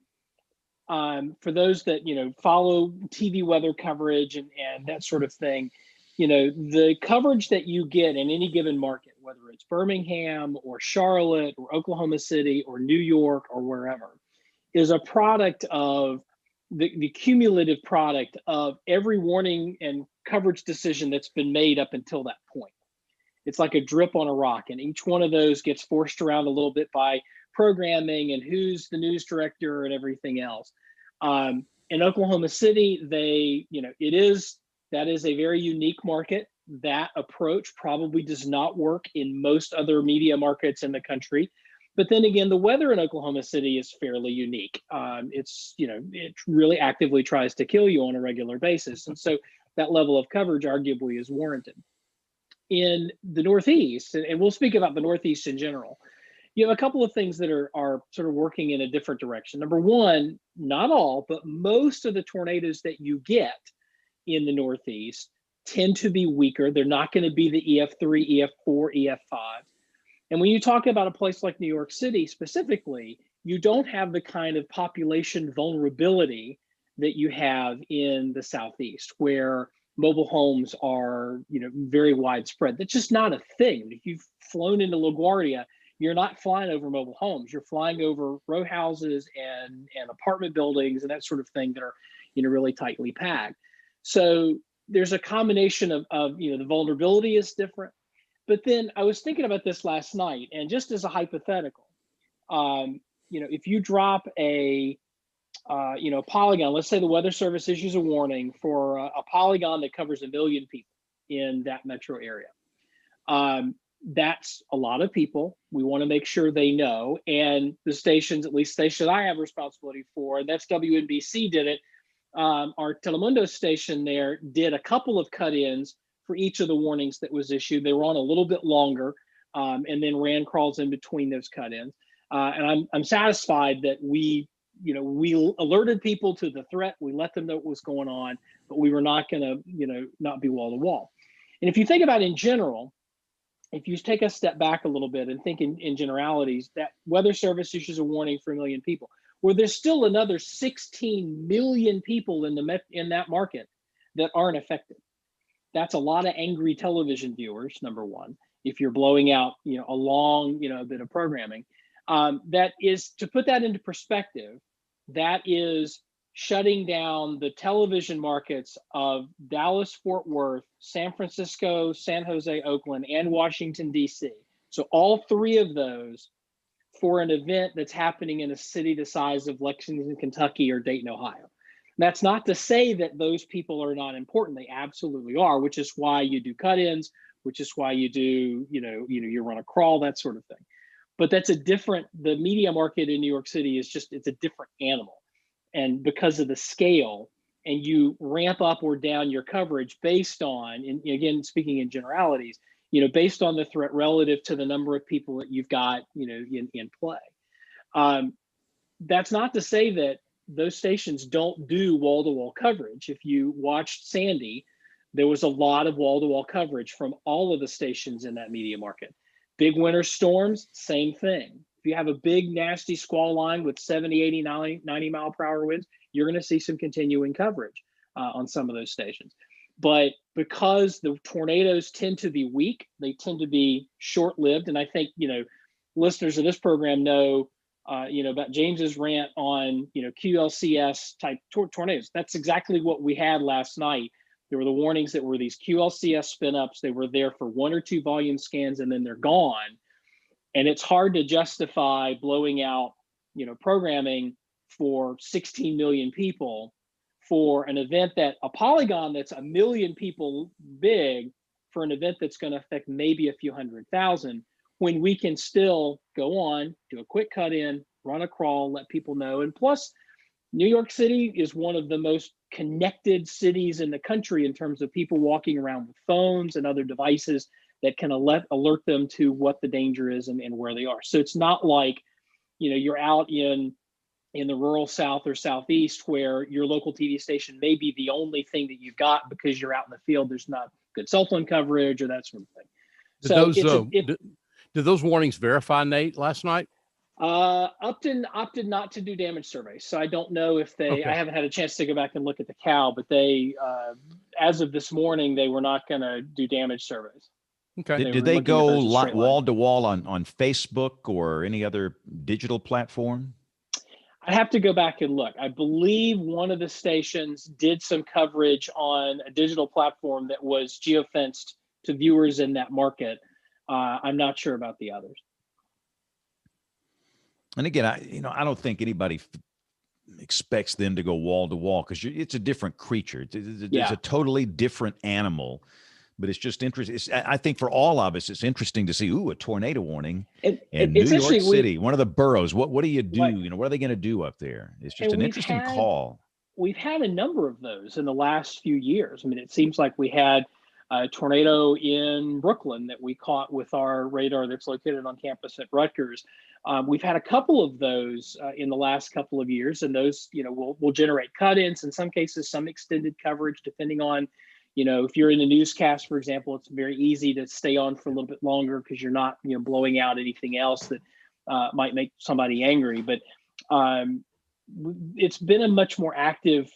for those that, follow TV weather coverage and that sort of thing, the coverage that you get in any given market, whether it's Birmingham or Charlotte or Oklahoma City or New York or wherever, is a product of the cumulative product of every warning and coverage decision that's been made up until that point. It's like a drip on a rock, and each one of those gets forced around a little bit by programming and who's the news director and everything else. In Oklahoma City, that is a very unique market. That approach probably does not work in most other media markets in the country. But then again, the weather in Oklahoma City is fairly unique. It really actively tries to kill you on a regular basis. And so that level of coverage arguably is warranted. In the Northeast, and we'll speak about the Northeast in general, you have a couple of things that are sort of working in a different direction. Number one, not all, but most of the tornadoes that you get in the Northeast tend to be weaker. They're not going to be the EF3, EF4, EF5. And when you talk about a place like New York City specifically, you don't have the kind of population vulnerability that you have in the Southeast, where mobile homes are, very widespread. That's just not a thing. If you've flown into LaGuardia, you're not flying over mobile homes. You're flying over row houses and apartment buildings and that sort of thing that are, really tightly packed. So there's a combination of the vulnerability is different. But then I was thinking about this last night, and just as a hypothetical, if you drop a polygon, let's say the Weather Service issues a warning for a polygon that covers 1 million people in that metro area. That's a lot of people. We want to make sure they know. And the stations, at least station I have responsibility for, and that's WNBC did it. Our Telemundo station there did a couple of cut-ins for each of the warnings that was issued. They were on a little bit longer, and then ran crawls in between those cut-ins. And I'm satisfied that we alerted people to the threat. We let them know what was going on, but we were not going to, not be wall to wall. And if you think about in general, if you take a step back a little bit and think in generalities, that Weather Service issues a warning for 1 million people, where there's still another 16 million people in that market that aren't affected. That's a lot of angry television viewers, number one, if you're blowing out, a long, bit of programming. That is, to put that into perspective, that is shutting down the television markets of Dallas, Fort Worth, San Francisco, San Jose, Oakland, and Washington, D.C. So all three of those for an event that's happening in a city the size of Lexington, Kentucky, or Dayton, Ohio. That's not to say that those people are not important. They absolutely are, which is why you do cut-ins, which is why you do, you run a crawl, that sort of thing. But that's the media market in New York City is it's a different animal. And because of the scale, and you ramp up or down your coverage based on, and again, speaking in generalities, based on the threat relative to the number of people that you've got, in play. That's not to say that those stations don't do wall-to-wall coverage. If you watched Sandy, there was a lot of wall-to-wall coverage from all of the stations in that media market. Big winter storms, same thing. If you have a big, nasty squall line with 70, 80, 90 mile per hour winds, you're going to see some continuing coverage on some of those stations. But because the tornadoes tend to be weak, they tend to be short-lived. And I think, listeners of this program know, about James's rant on, QLCS type tornadoes. That's exactly what we had last night. There were the warnings that were these QLCS spin-ups. They were there for 1 or 2 volume scans, and then they're gone. And it's hard to justify blowing out, programming for 16 million people for an event that a polygon that's 1 million people big for an event that's going to affect maybe a few 100,000, when we can still go on, do a quick cut in, run a crawl, let people know. And plus, New York City is one of the most connected cities in the country in terms of people walking around with phones and other devices that can alert them to what the danger is and where they are. So it's not like, you're out in the rural South or Southeast where your local TV station may be the only thing that you've got because you're out in the field. There's not good cell phone coverage or that sort of thing. Did those warnings verify, Nate, last night? Upton opted not to do damage surveys. So I don't know if I haven't had a chance to go back and look at the CAL, but they, as of this morning, they were not going to do damage surveys. Okay. Did they go wall to wall on Facebook or any other digital platform? I have to go back and look. I believe one of the stations did some coverage on a digital platform that was geofenced to viewers in that market. I'm not sure about the others. And again, I don't think anybody expects them to go wall to wall because it's a different creature. It's a totally different animal. But it's just interesting. I think for all of us, it's interesting to see, a tornado warning in New York City, one of the boroughs. What do you do? Right. What are they going to do up there? It's just an interesting call. We've had a number of those in the last few years. I mean, it seems like we had a tornado in Brooklyn that we caught with our radar that's located on campus at Rutgers. We've had a couple of those in the last couple of years, and those, will generate cut-ins, in some cases, some extended coverage, depending on, if you're in a newscast, for example, it's very easy to stay on for a little bit longer because you're not, blowing out anything else that might make somebody angry. But it's been a much more active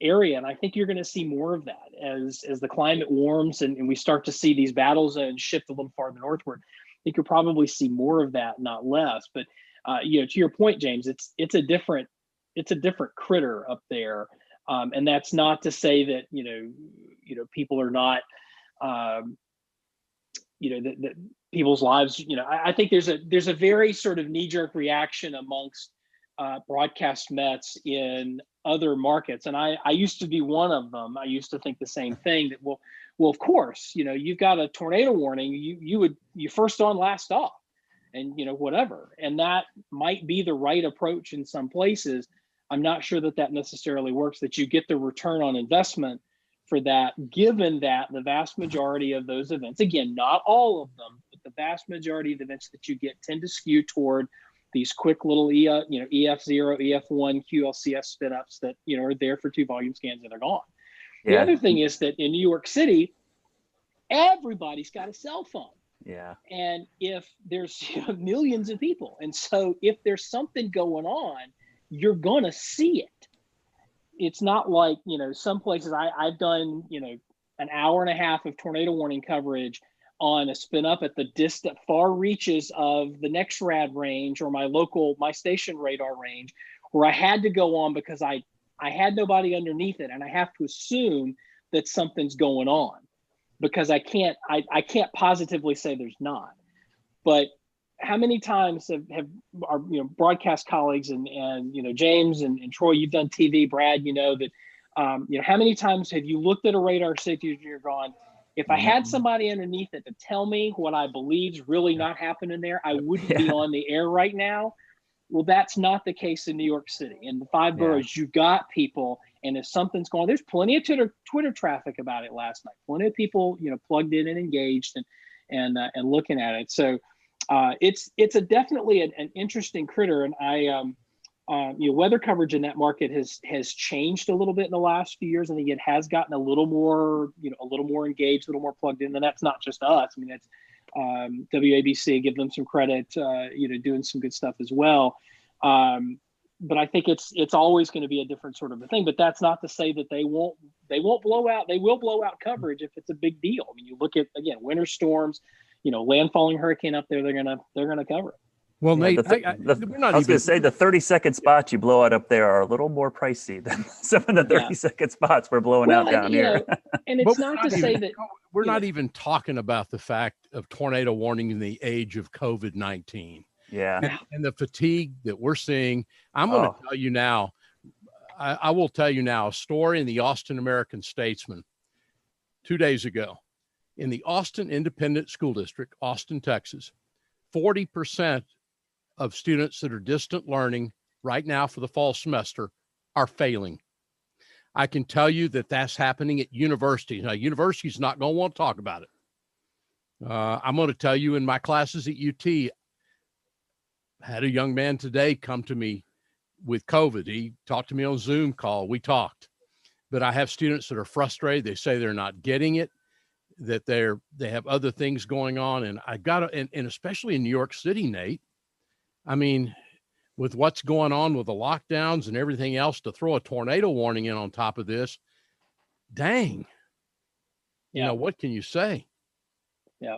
area, and I think you're going to see more of that as the climate warms and we start to see these battle zones shift a little farther northward. I think you'll probably see more of that, not less. But to your point, James, it's a different critter up there. And that's not to say that, people are not, that people's lives, I think there's a very sort of knee-jerk reaction amongst broadcast Mets in other markets. And I used to be one of them. I used to think the same thing, that, well, of course, you've got a tornado warning, you first on, last off, and, whatever. And that might be the right approach in some places. I'm not sure that necessarily works, that you get the return on investment for that, given that the vast majority of those events, again, not all of them, but the vast majority of the events that you get tend to skew toward these quick little EF0, EF1 QLCS spin-ups that, are there for 2 volume scans and they're gone. Yeah. The other thing is that in New York City, everybody's got a cell phone. Yeah. And if there's millions of people, and so if there's something going on, you're going to see it. It's not like, some places I've done, an hour and a half of tornado warning coverage on a spin up at the distant far reaches of the NexRad range or my station radar range, where I had to go on because I I had nobody underneath it, and I have to assume that something's going on, because I can't positively say there's not. But how many times have our broadcast colleagues and James and Troy, you've done TV, Brad, that how many times have you looked at a radar signature and you're gone, if I had somebody underneath it to tell me what I believe's really not happening there, I wouldn't be on the air right now. Well, that's not the case in New York City. In the 5 boroughs, you've got people, and if something's going on, there's plenty of Twitter traffic about it last night. Plenty of people, plugged in and engaged and looking at it. So it's definitely an interesting critter. And weather coverage in that market has changed a little bit in the last few years. I think it has gotten a little more engaged, a little more plugged in. And that's not just us. I mean, it's WABC, give them some credit, doing some good stuff as well. But I think it's always going to be a different sort of a thing. But that's not to say that they won't blow out. They will blow out coverage if it's a big deal. I mean, you look at, again, winter storms, landfalling hurricane up there, they're gonna cover it. Well, Nate, I was going to say the 30-second spots you blow out up there are a little more pricey than some of the 30-second spots we're blowing out down here. And it's not to say that we're not even talking about the fact of tornado warning in the age of COVID-19. Yeah. And the fatigue that we're seeing. I'm going to tell you now, I will tell you now a story in the Austin American Statesman 2 days ago. In the Austin Independent School District, Austin, Texas, 40% of students that are distant learning right now for the fall semester are failing. I can tell you that that's happening at universities. Now, universities not going to want to talk about it. I'm going to tell you, in my classes at UT, I had a young man today come to me with COVID. He talked to me on Zoom call. We talked. But I have students that are frustrated. They say they're not getting it, that they have other things going on. And I got to, and especially in New York City, Nate, I mean, with what's going on with the lockdowns and everything else, to throw a tornado warning in on top of this, dang. What can you say? Yeah.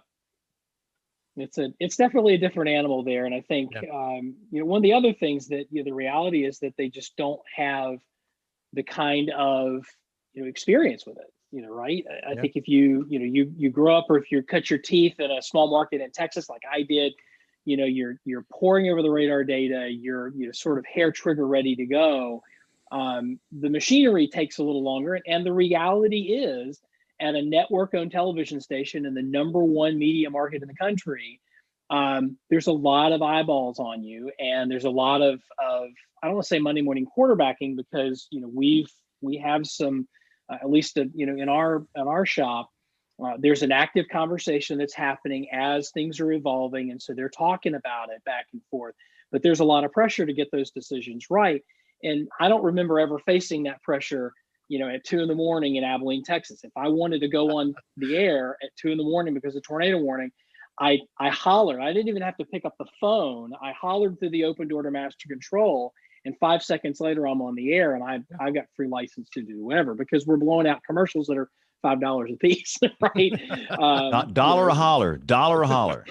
It's definitely a different animal there. And I think, one of the other things that, the reality is that they just don't have the kind of, experience with it, right? I think if you grow up, or if you cut your teeth in a small market in Texas, like I did, you're pouring over the radar data, you're sort of hair trigger ready to go. The machinery takes a little longer. And the reality is, at a network-owned television station in the #1 media market in the country, there's a lot of eyeballs on you, and there's a lot of I don't want to say Monday morning quarterbacking, because we have some at least in our shop, there's an active conversation that's happening as things are evolving, and so they're talking about it back and forth. But there's a lot of pressure to get those decisions right, and I don't remember ever facing that pressure at 2 a.m. in Abilene, Texas. If I wanted to go on the air at 2 a.m. because of tornado warning, I hollered. I didn't even have to pick up the phone. I hollered through the open door to master control, and 5 seconds later I'm on the air, and I've got free license to do whatever, because we're blowing out commercials that are $5 a piece, right? Dollar a holler.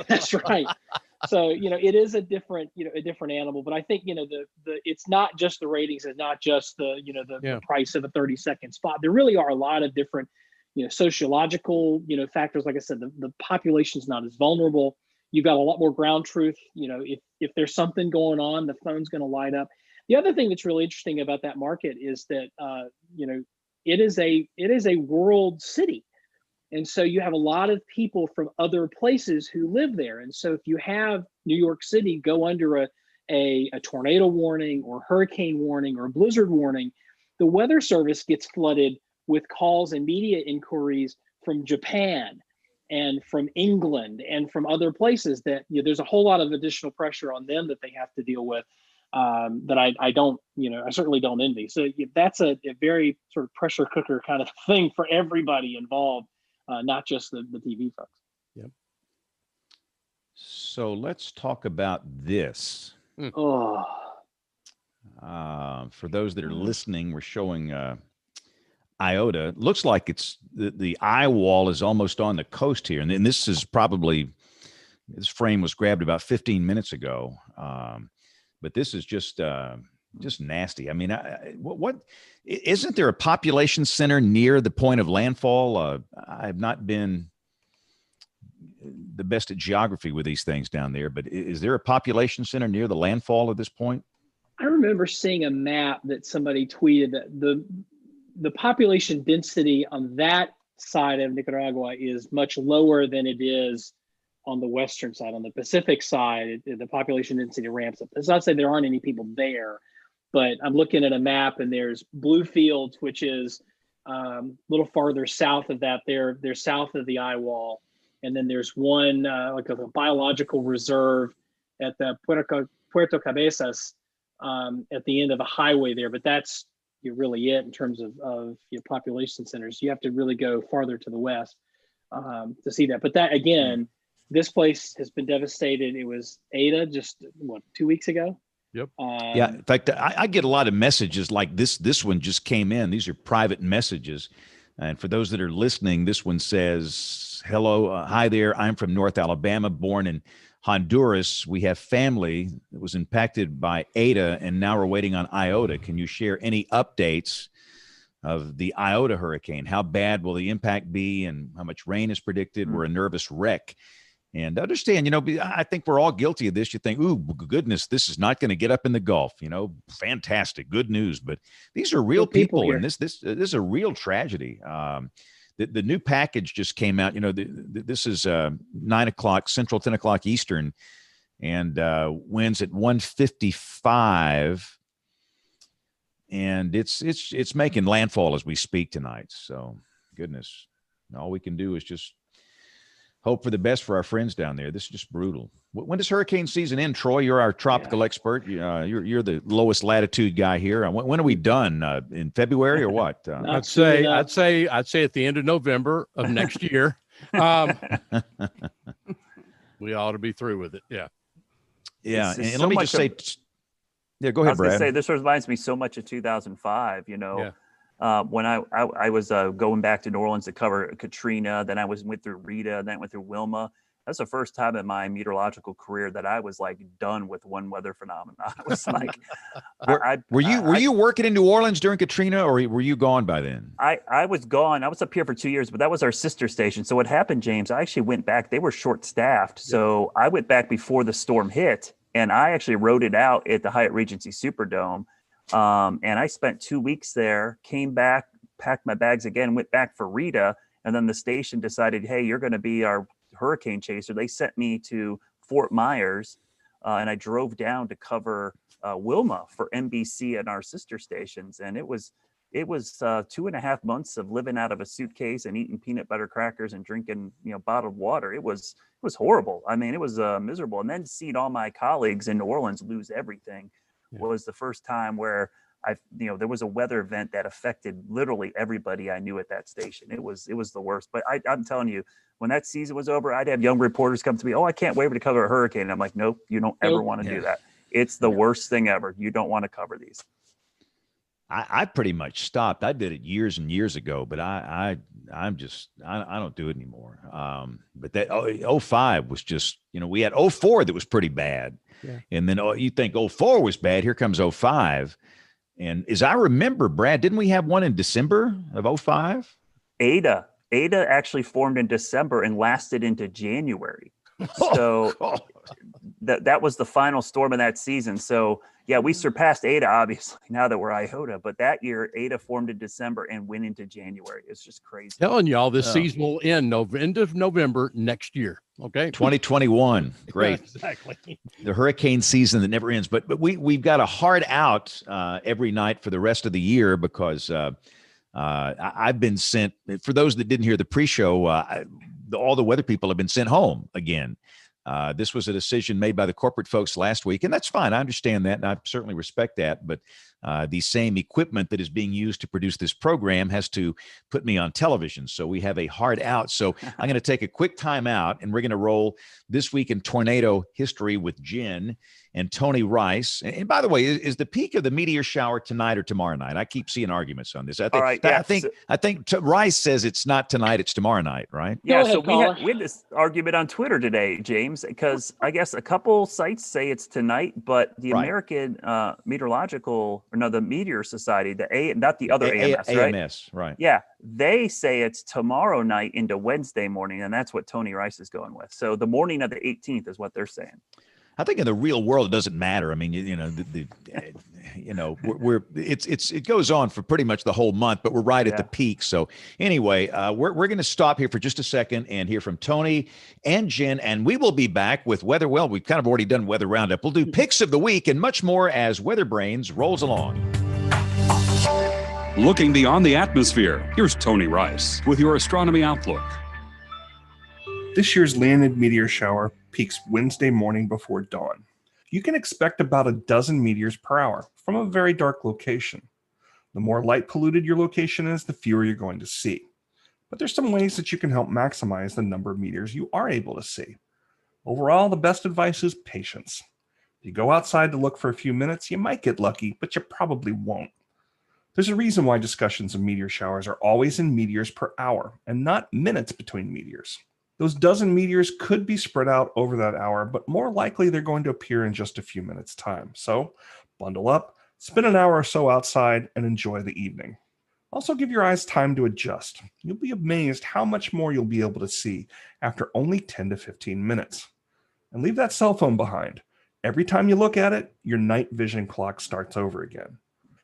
That's right. So, it is a different animal, but I think, it's not just the ratings, it's not just the price of a 30-second spot. There really are a lot of different, sociological, factors. Like I said, the population's not as vulnerable. You've got a lot more ground truth. If there's something going on, the phone's going to light up. The other thing that's really interesting about that market is that, it is a world city. And so you have a lot of people from other places who live there. And so if you have New York City go under a tornado warning or hurricane warning or blizzard warning, the Weather Service gets flooded with calls and media inquiries from Japan and from England and from other places that there's a whole lot of additional pressure on them that they have to deal with, that I don't, I certainly don't envy. So that's a very sort of pressure cooker kind of thing for everybody involved. Not just the TV folks. Yep. So let's talk about this. Oh. For those that are listening, we're showing Iota. Looks like it's the eye wall is almost on the coast here. And then this frame was grabbed about 15 minutes ago. But this is just Just nasty. I mean, what isn't there a population center near the point of landfall? I have not been the best at geography with these things down there, but is there a population center near the landfall at this point? I remember seeing a map that somebody tweeted that the population density on that side of Nicaragua is much lower than it is on the western side. On the Pacific side, the population density ramps up. That's not to say there aren't any people there, but I'm looking at a map and there's Bluefields, which is a little farther south of that. They're south of the eye wall. And then there's one like a biological reserve at the Puerto Cabezas at the end of a highway there. But that's really it in terms of your population centers. You have to really go farther to the west to see that. But that, again, this place has been devastated. It was Ada just, 2 weeks ago? Yep. Yeah. In fact, I get a lot of messages like this. This one just came in. These are private messages. And for those that are listening, this one says, hello, hi there. I'm from North Alabama, born in Honduras. We have family that was impacted by Ada, and now we're waiting on Iota. Can you share any updates of the Iota hurricane? How bad will the impact be, and how much rain is predicted? We're a nervous wreck. And understand, I think we're all guilty of this. You think, ooh, goodness, this is not going to get up in the Gulf. Fantastic, good news. But these are real people, and this is a real tragedy. The new package just came out. This is 9 o'clock Central, 10 o'clock Eastern, and winds at 155, and it's making landfall as we speak tonight. So, goodness, all we can do is just hope for the best for our friends down there. This is just brutal. When does hurricane season end, Troy? You're our tropical expert. You're the lowest latitude guy here. When are we done? In February or what? I'd say at the end of November of next year. We ought to be through with it. Yeah. Yeah. And let me just say, go ahead, Brad. Say this reminds me so much of 2005. When I was going back to New Orleans to cover Katrina, then I went through Rita, then went through Wilma. That's the first time in my meteorological career that I was like done with one weather phenomenon. I was like, were you working in New Orleans during Katrina, or were you gone by then? I was gone. I was up here for 2 years, but that was our sister station. So what happened, James? I actually went back. They were short staffed, so I went back before the storm hit, and I actually wrote it out at the Hyatt Regency Superdome. And I spent 2 weeks there, came back, packed my bags again, went back for Rita. And then the station decided, hey, you're going to be our hurricane chaser. They sent me to Fort Myers, and I drove down to cover Wilma for NBC and our sister stations. And it was 2.5 months of living out of a suitcase and eating peanut butter crackers and drinking, bottled water. It was horrible. I mean, it was miserable. And then seeing all my colleagues in New Orleans lose everything was the first time where there was a weather event that affected literally everybody I knew at that station. It was the worst. But I'm telling you, when that season was over, I'd have young reporters come to me, oh, I can't wait to cover a hurricane. And I'm like, nope, you don't ever want to do that. It's the worst thing ever. You don't want to cover these. I pretty much stopped. I did it years and years ago, but I don't do it anymore. But that 05 was just, we had 04 that was pretty bad. Yeah. And then you think 04 was bad. Here comes 05. And as I remember, Brad, didn't we have one in December of 05? Ada actually formed in December and lasted into January. So that was the final storm of that season. So yeah, we surpassed Ada, obviously, now that we're Iota. But that year, Ada formed in December and went into January. It's just crazy. Telling y'all, this season will end end of November next year. Okay, 2021. Great. Exactly. The hurricane season that never ends. But we've got a hard out every night for the rest of the year because I've been sent. For those that didn't hear the pre-show, all the weather people have been sent home again. This was a decision made by the corporate folks last week, and that's fine. I understand that, and I certainly respect that. But the same equipment that is being used to produce this program has to put me on television. So we have a hard out. So I'm going to take a quick time out, and we're going to roll This Week in Tornado History with Jen. and Tony Rice. And by the way, is the peak of the meteor shower tonight or tomorrow night? I keep seeing arguments on this. All right, yeah, I think Rice says it's not tonight, it's tomorrow night, right? Yeah, Go ahead, so we had this argument on Twitter today, James, because I guess a couple sites say it's tonight, but the Right. American Meteorological, or no, the Meteor Society, not the other AMS, right? AMS, right. Yeah, they say it's tomorrow night into Wednesday morning, and that's what Tony Rice is going with. So the morning of the 18th is what they're saying. I think in the real world, it doesn't matter. I mean, it goes on for pretty much the whole month, but we're right at the peak. So anyway, we're going to stop here for just a second and hear from Tony and Jen, and we will be back with weather. Well, we've kind of already done weather roundup. We'll do picks of the week and much more as WeatherBrains rolls along. Looking beyond the atmosphere, here's Tony Rice with your astronomy outlook. This year's Leonid meteor shower peaks Wednesday morning before dawn. You can expect about a dozen meteors per hour from a very dark location. The more light polluted your location is, the fewer you're going to see. But there's some ways that you can help maximize the number of meteors you are able to see. Overall, the best advice is patience. If you go outside to look for a few minutes, you might get lucky, but you probably won't. There's a reason why discussions of meteor showers are always in meteors per hour and not minutes between meteors. Those dozen meteors could be spread out over that hour, but more likely they're going to appear in just a few minutes' time. So bundle up, spend an hour or so outside, and enjoy the evening. Also give your eyes time to adjust. You'll be amazed how much more you'll be able to see after only 10 to 15 minutes. And leave that cell phone behind. Every time you look at it, your night vision clock starts over again.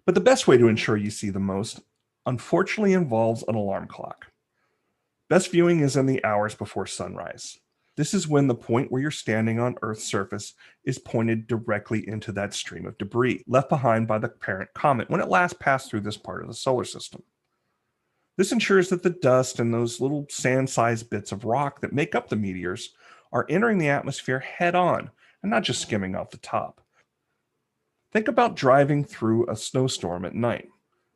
But the best way to ensure you see the most, unfortunately, involves an alarm clock. Best viewing is in the hours before sunrise. This is when the point where you're standing on Earth's surface is pointed directly into that stream of debris left behind by the parent comet when it last passed through this part of the solar system. This ensures that the dust and those little sand-sized bits of rock that make up the meteors are entering the atmosphere head-on and not just skimming off the top. Think about driving through a snowstorm at night.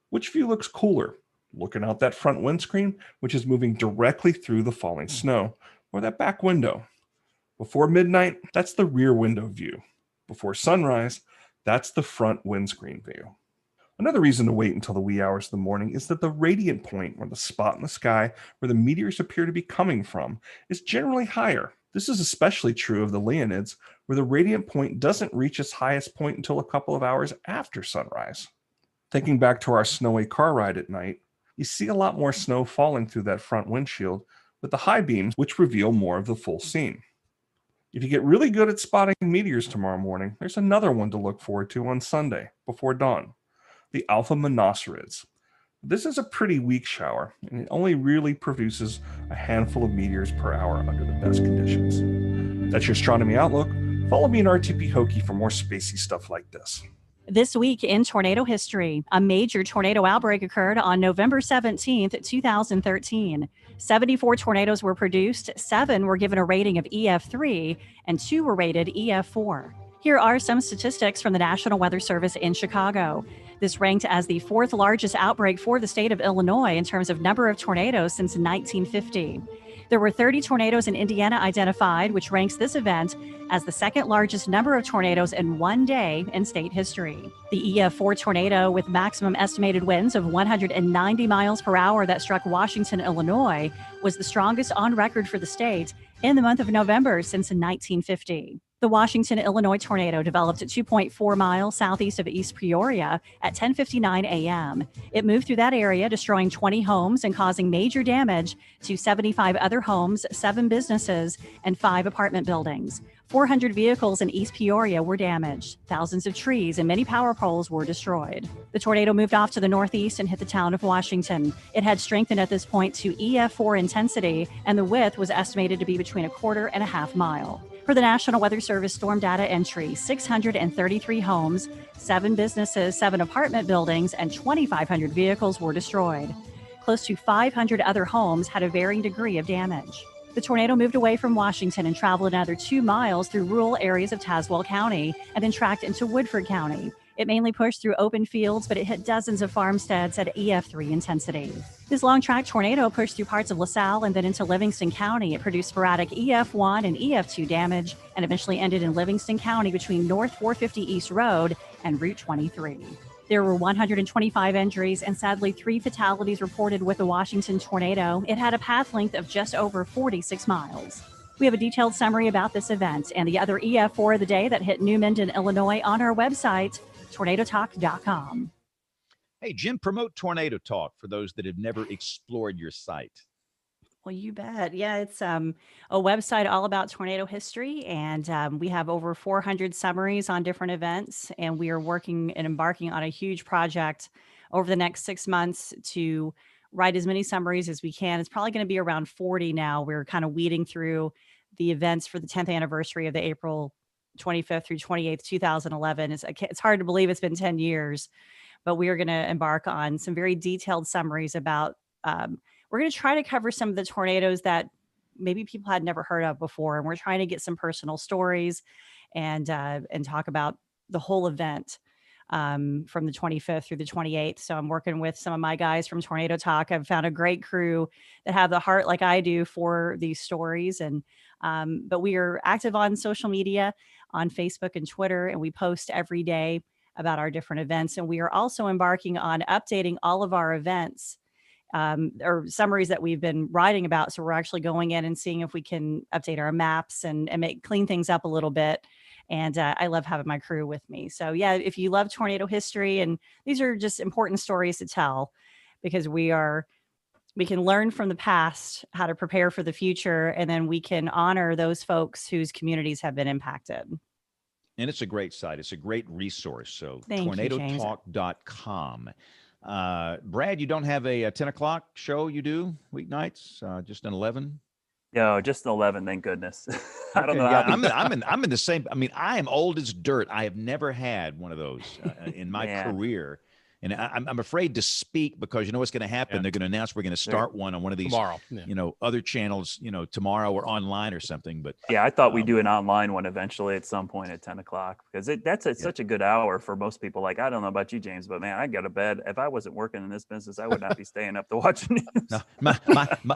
Which view looks cooler? Looking out that front windscreen, which is moving directly through the falling snow, or that back window? Before midnight, that's the rear window view. Before sunrise, that's the front windscreen view. Another reason to wait until the wee hours of the morning is that the radiant point, or the spot in the sky where the meteors appear to be coming from, is generally higher. This is especially true of the Leonids, where the radiant point doesn't reach its highest point until a couple of hours after sunrise. Thinking back to our snowy car ride at night, you see a lot more snow falling through that front windshield with the high beams, which reveal more of the full scene. If you get really good at spotting meteors tomorrow morning, there's another one to look forward to on Sunday before dawn, the Alpha Monoserids. This is a pretty weak shower, and it only really produces a handful of meteors per hour under the best conditions. That's your Astronomy Outlook. Follow me in RTP Hokie for more spacey stuff like this. This week in tornado history, a major tornado outbreak occurred on November 17th, 2013. 74 tornadoes were produced, 7 were given a rating of EF3, and 2 were rated EF4. Here are some statistics from the National Weather Service in Chicago. This ranked as the 4th largest outbreak for the state of Illinois in terms of number of tornadoes since 1950. There were 30 tornadoes in Indiana identified, which ranks this event as the 2nd largest number of tornadoes in one day in state history. The EF4 tornado, with maximum estimated winds of 190 miles per hour that struck Washington, Illinois, was the strongest on record for the state in the month of November since 1950. The Washington, Illinois tornado developed at 2.4 miles southeast of East Peoria at 10:59 a.m. It moved through that area, destroying 20 homes and causing major damage to 75 other homes, 7 businesses, and 5 apartment buildings. 400 vehicles in East Peoria were damaged. Thousands of trees and many power poles were destroyed. The tornado moved off to the northeast and hit the town of Washington. It had strengthened at this point to EF4 intensity, and the width was estimated to be between 1/4 and 1/2 mile. For the National Weather Service storm data entry, 633 homes, 7 businesses, 7 apartment buildings, and 2,500 vehicles were destroyed. Close to 500 other homes had a varying degree of damage. The tornado moved away from Washington and traveled another 2 miles through rural areas of Tazewell County and then tracked into Woodford County. It mainly pushed through open fields, but it hit dozens of farmsteads at EF3 intensity. This long-track tornado pushed through parts of LaSalle and then into Livingston County. It produced sporadic EF1 and EF2 damage and eventually ended in Livingston County between North 450 East Road and Route 23. There were 125 injuries and sadly 3 fatalities reported with the Washington tornado. It had a path length of just over 46 miles. We have a detailed summary about this event and the other EF4 of the day that hit New Minden, Illinois on our website, tornadotalk.com. Hey, Jim, promote Tornado Talk for those that have never explored your site. Well, you bet. Yeah, it's a website all about tornado history, and we have over 400 summaries on different events, and we are working and embarking on a huge project over the next 6 months to write as many summaries as we can. It's probably going to be around 40 now. We're kind of weeding through the events for the 10th anniversary of the April 25th through 28th, 2011. It's hard to believe it's been 10 years, but we are going to embark on some very detailed summaries about we're going to try to cover some of the tornadoes that maybe people had never heard of before. And we're trying to get some personal stories and talk about the whole event from the 25th through the 28th. So I'm working with some of my guys from Tornado Talk. I've found a great crew that have the heart like I do for these stories. And but we are active on social media, on Facebook and Twitter, and we post every day about our different events. And we are also embarking on updating all of our events or summaries that we've been writing about. So we're actually going in and seeing if we can update our maps and clean things up a little bit. And I love having my crew with me. So yeah, if you love tornado history, and these are just important stories to tell, because we can learn from the past how to prepare for the future, and then we can honor those folks whose communities have been impacted. And it's a great site. It's a great resource. So Thank you, James. tornadotalk.com. Brad, you don't have a 10 o'clock show you do weeknights, just an 11? No, just an 11, thank goodness. I don't know. Yeah, I'm in the same. I mean, I am old as dirt. I have never had one of those in my career. And I'm afraid to speak because you know what's going to happen. Yeah. They're going to announce we're going to start one on one of these tomorrow. Other channels, tomorrow or online or something. But yeah, I thought we'd do an online one eventually at some point at 10 o'clock because that's such a good hour for most people. Like, I don't know about you, James, but man, I go to bed. If I wasn't working in this business, I would not be staying up to watch news. No,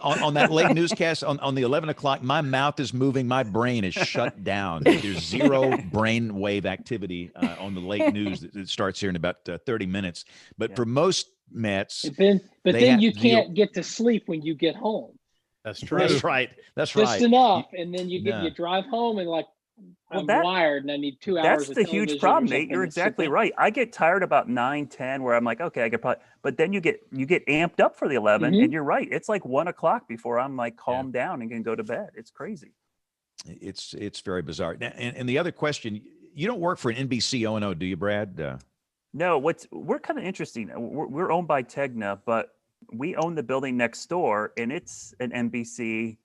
on that late newscast on the 11 o'clock, my mouth is moving. My brain is shut down. There's zero brain wave activity on the late news that starts here in about 30 minutes. But for most Mets, then you can't get to sleep when you get home. That's true. That's right. Just enough, and then you drive home and like, I'm wired and I need 2 hours. That's the huge problem, Nate. You're exactly right. I get tired about 9, 10, where I'm like, okay, I could probably, but then you get amped up for the 11, and you're right. It's like 1 o'clock before I'm like calmed down and can go to bed. It's crazy. It's very bizarre. And the other question, you don't work for an NBC O&O, do you, Brad? No, we're kind of interesting. We're owned by Tegna, but we own the building next door, and it's an NBC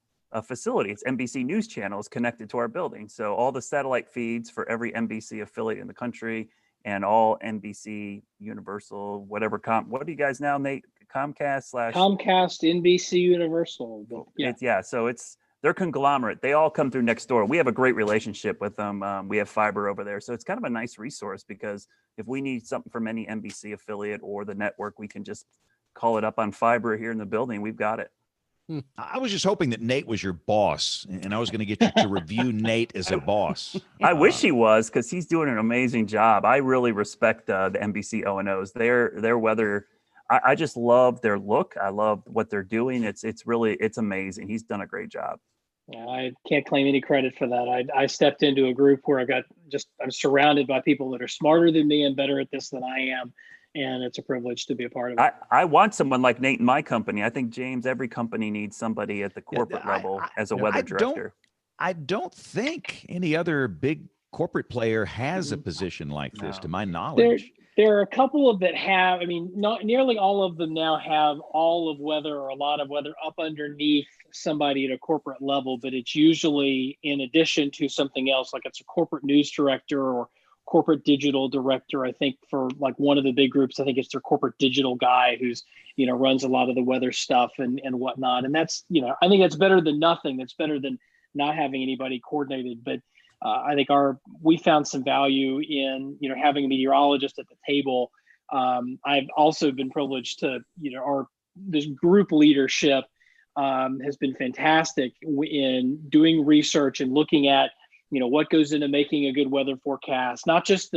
facility. It's NBC News channels connected to our building. So all the satellite feeds for every NBC affiliate in the country and all NBC, Universal, whatever. What do you guys now, Nate? Comcast, NBC, Universal. So they're conglomerate. They all come through next door. We have a great relationship with them. We have fiber over there. So it's kind of a nice resource because if we need something from any NBC affiliate or the network, we can just call it up on fiber here in the building. We've got it. I was just hoping that Nate was your boss, and I was going to get you to review Nate as a boss. I wish he was, because he's doing an amazing job. I really respect the NBC O&Os. Their weather, I just love their look. I love what they're doing. It's amazing. He's done a great job. Yeah, I can't claim any credit for that. I stepped into a group where I'm surrounded by people that are smarter than me and better at this than I am. And it's a privilege to be a part of it. I want someone like Nate in my company. I think, James, every company needs somebody at the corporate level as a weather director. I don't think any other big corporate player has a position like this, to my knowledge. There are a couple of that have, not nearly all of them now have all of weather or a lot of weather up underneath somebody at a corporate level, but it's usually in addition to something else, like it's a corporate news director or corporate digital director. I think for like one of the big groups, I think it's their corporate digital guy who's, runs a lot of the weather stuff and whatnot. And that's, I think that's better than nothing. That's better than not having anybody coordinated. But I think we found some value in, having a meteorologist at the table. I've also been privileged to, this group leadership has been fantastic in doing research and looking at, what goes into making a good weather forecast, not just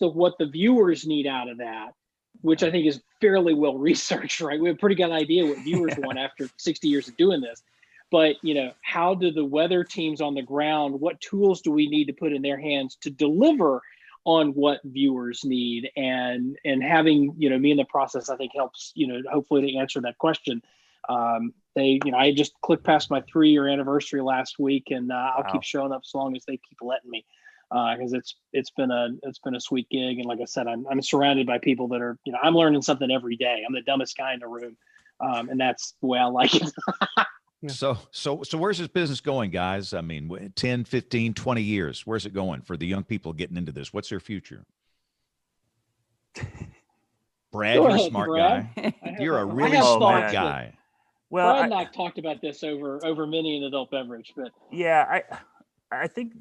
what the viewers need out of that, which I think is fairly well researched, right? We have a pretty good idea what viewers want after 60 years of doing this. But, how do the weather teams on the ground, what tools do we need to put in their hands to deliver on what viewers need? And having, me in the process, I think helps, hopefully to answer that question. I just clicked past my 3-year anniversary last week, and I'll keep showing up as long as they keep letting me, because it's been a sweet gig. And like I said, I'm surrounded by people that are, I'm learning something every day. I'm the dumbest guy in the room, and that's the way I like it. So where's this business going, guys? I mean, 10, 15, 20 years, where's it going for the young people getting into this? What's their future? Brad, you're a smart guy. You're a really smart guy. Well, Brad and I talked about this over many an adult beverage, but yeah, I think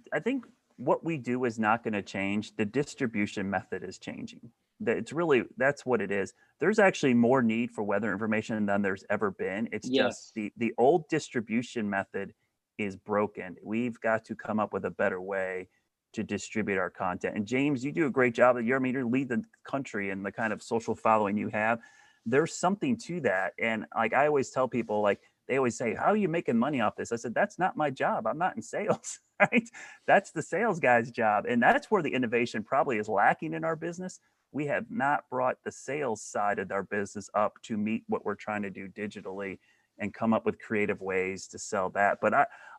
what we do is not going to change. The distribution method is changing. That's what it is. There's actually more need for weather information than there's ever been. It's just the old distribution method is broken. We've got to come up with a better way to distribute our content. And James, you do a great job. You lead the country in the kind of social following you have. There's something to that. And like I always tell people, like they always say, how are you making money off this? I said, that's not my job. I'm not in sales, right? That's the sales guy's job. And that's where the innovation probably is lacking in our business. We have not brought the sales side of our business up to meet what we're trying to do digitally and come up with creative ways to sell that. But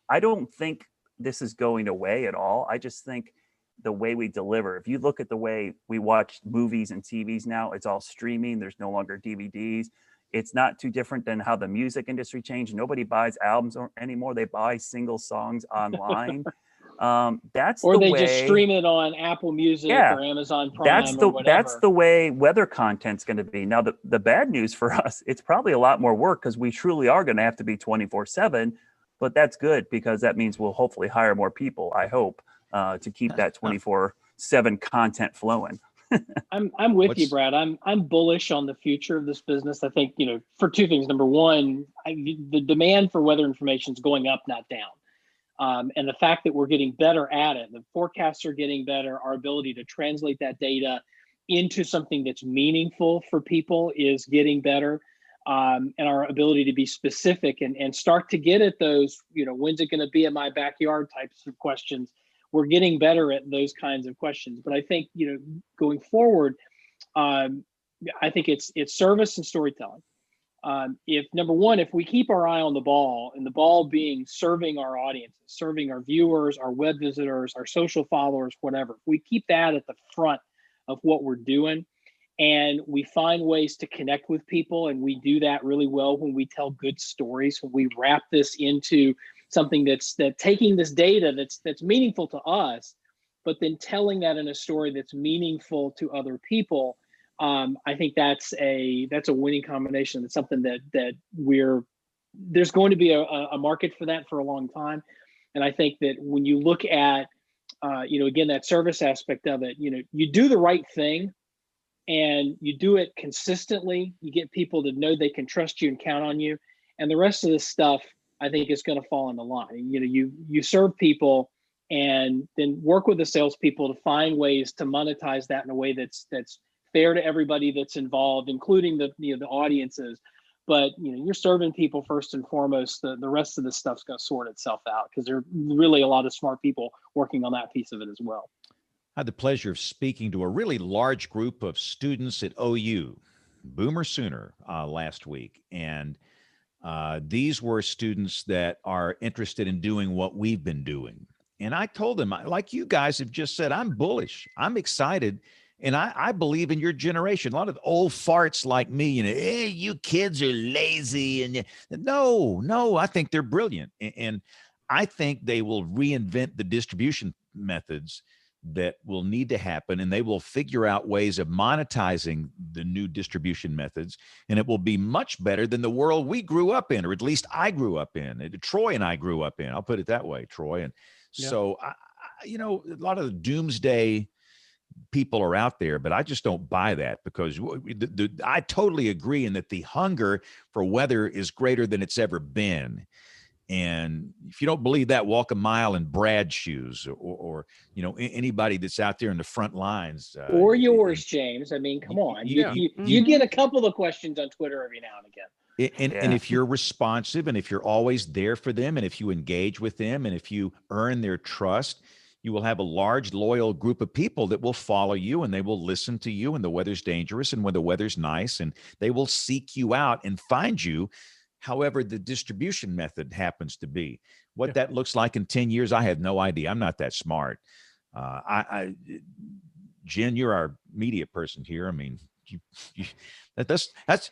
I don't think this is going away at all. I just think the way we deliver, if you look at the way we watch movies and TVs now, it's all streaming. There's no longer DVDs. It's not too different than how the music industry changed. Nobody buys albums anymore. They buy single songs online. That's or the they way, just stream it on Apple Music or Amazon Prime or whatever. That's the way weather content's going to be. Now, the bad news for us, it's probably a lot more work because we truly are going to have to be 24/7. But that's good because that means we'll hopefully hire more people, I hope, to keep that 24/7 content flowing. I'm with you, Brad. I'm bullish on the future of this business. I think, for two things. Number one, the demand for weather information is going up, not down. And the fact that we're getting better at it, the forecasts are getting better, our ability to translate that data into something that's meaningful for people is getting better. And our ability to be specific and start to get at those, when's it going to be in my backyard types of questions. We're getting better at those kinds of questions. But I think, going forward, I think it's service and storytelling. If number one, if we keep our eye on the ball, and the ball being serving our audiences, serving our viewers, our web visitors, our social followers, whatever, if we keep that at the front of what we're doing, and we find ways to connect with people, and we do that really well when we tell good stories, when we wrap this into something that's taking this data that's meaningful to us, but then telling that in a story that's meaningful to other people. I think that's a winning combination. It's something that there's going to be a market for that for a long time. And I think that when you look at, again, that service aspect of it, you do the right thing and you do it consistently, you get people to know they can trust you and count on you. And the rest of this stuff, I think, is going to fall into line. You serve people and then work with the salespeople to find ways to monetize that in a way that's fair to everybody that's involved, including the audiences. But you're serving people first and foremost. The rest of this stuff's going to sort itself out because there are really a lot of smart people working on that piece of it as well. I had the pleasure of speaking to a really large group of students at OU, Boomer Sooner, last week. And these were students that are interested in doing what we've been doing. And I told them, like you guys have just said, I'm bullish. I'm excited. And I believe in your generation. A lot of old farts like me, hey, you kids are lazy. And no, I think they're brilliant. And I think they will reinvent the distribution methods that will need to happen. And they will figure out ways of monetizing the new distribution methods. And it will be much better than the world we grew up in, or at least I grew up in. Troy and I grew up in. I'll put it that way, Troy. And so a lot of the doomsday people are out there, but I just don't buy that, because I totally agree in that the hunger for weather is greater than it's ever been. And if you don't believe that, walk a mile in Brad's shoes, or anybody that's out there in the front lines. Or yours, James. I mean, come on. You get a couple of questions on Twitter every now and again. And if you're responsive, and if you're always there for them, and if you engage with them, and if you earn their trust, you will have a large, loyal group of people that will follow you, and they will listen to you when the weather's dangerous and when the weather's nice, and they will seek you out and find you, however the distribution method happens to be. What that looks like in 10 years, I have no idea. I'm not that smart. Jen, you're our media person here. I mean,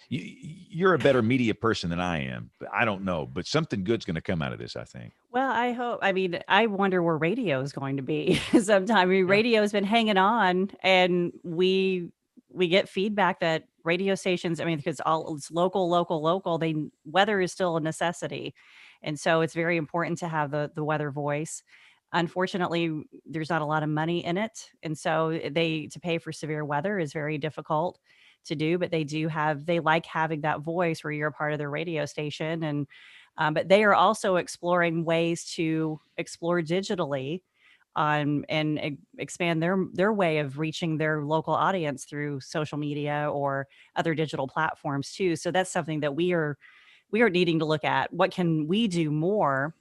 you're a better media person than I am. I don't know, but something good's going to come out of this, I think. Well, I hope. I mean, I wonder where radio is going to be sometime. I mean, radio has been hanging on, and we get feedback that radio stations, I mean, because it's local, weather is still a necessity. And so it's very important to have the weather voice. Unfortunately, there's not a lot of money in it. And so to pay for severe weather is very difficult to do, but they like having that voice where you're a part of their radio station. And, but they are also exploring ways to explore digitally and expand their way of reaching their local audience through social media or other digital platforms too. So that's something that we are needing to look at. What can we do more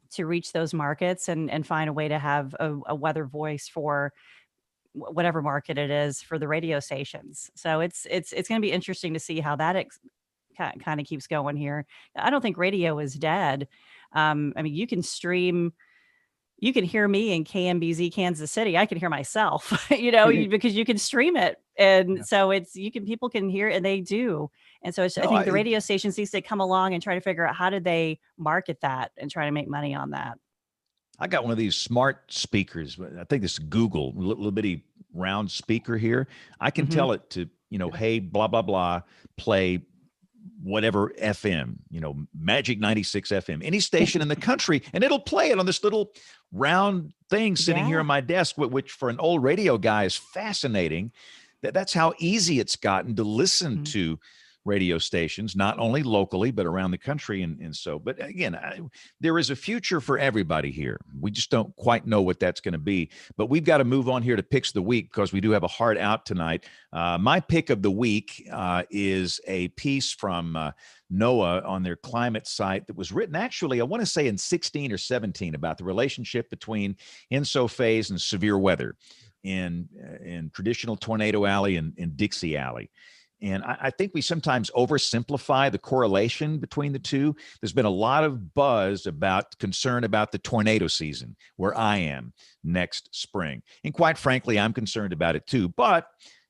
to reach those markets and find a way to have a weather voice for whatever market it is for the radio stations. So it's going to be interesting to see how that kind of keeps going here. I don't think radio is dead. I mean, you can hear me in KMBZ Kansas City. I can hear myself, because you can stream it. And so people can hear, and they do. And so I think the radio stations needs to come along and try to figure out how do they market that and try to make money on that. I got one of these smart speakers. I think this is Google, little bitty round speaker here. I can tell it to, hey, blah, blah, blah, play whatever FM, Magic 96 FM, any station in the country, and it'll play it on this little round thing sitting here on my desk, which for an old radio guy is fascinating. That's how easy it's gotten to listen to radio stations, not only locally, but around the country. And so, but again, there is a future for everybody here. We just don't quite know what that's going to be, but we've got to move on here to picks of the week, because we do have a hard out tonight. My pick of the week is a piece from NOAA on their climate site that was written, actually, I want to say in 16 or 17, about the relationship between ensophase and severe weather in traditional Tornado Alley and Dixie Alley. And I think we sometimes oversimplify the correlation between the two. There's been a lot of buzz about concern about the tornado season where I am next spring. And quite frankly, I'm concerned about it too. But,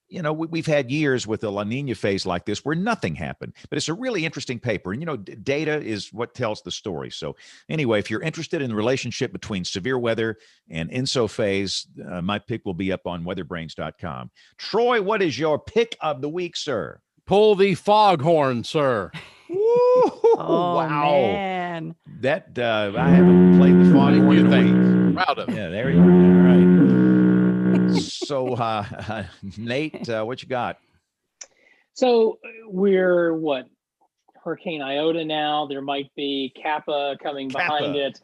we've had years with a La Nina phase like this where nothing happened. But it's a really interesting paper. And, data is what tells the story. So anyway, if you're interested in the relationship between severe weather and ensophase, my pick will be up on weatherbrains.com. Troy, what is your pick of the week, sir? Pull the foghorn, sir. Wow. Man. That I haven't played the foghorn in a week. Proud of it. Yeah, there you go. All right. So, Nate, what you got? So we're Hurricane Iota now. There might be Kappa coming behind it.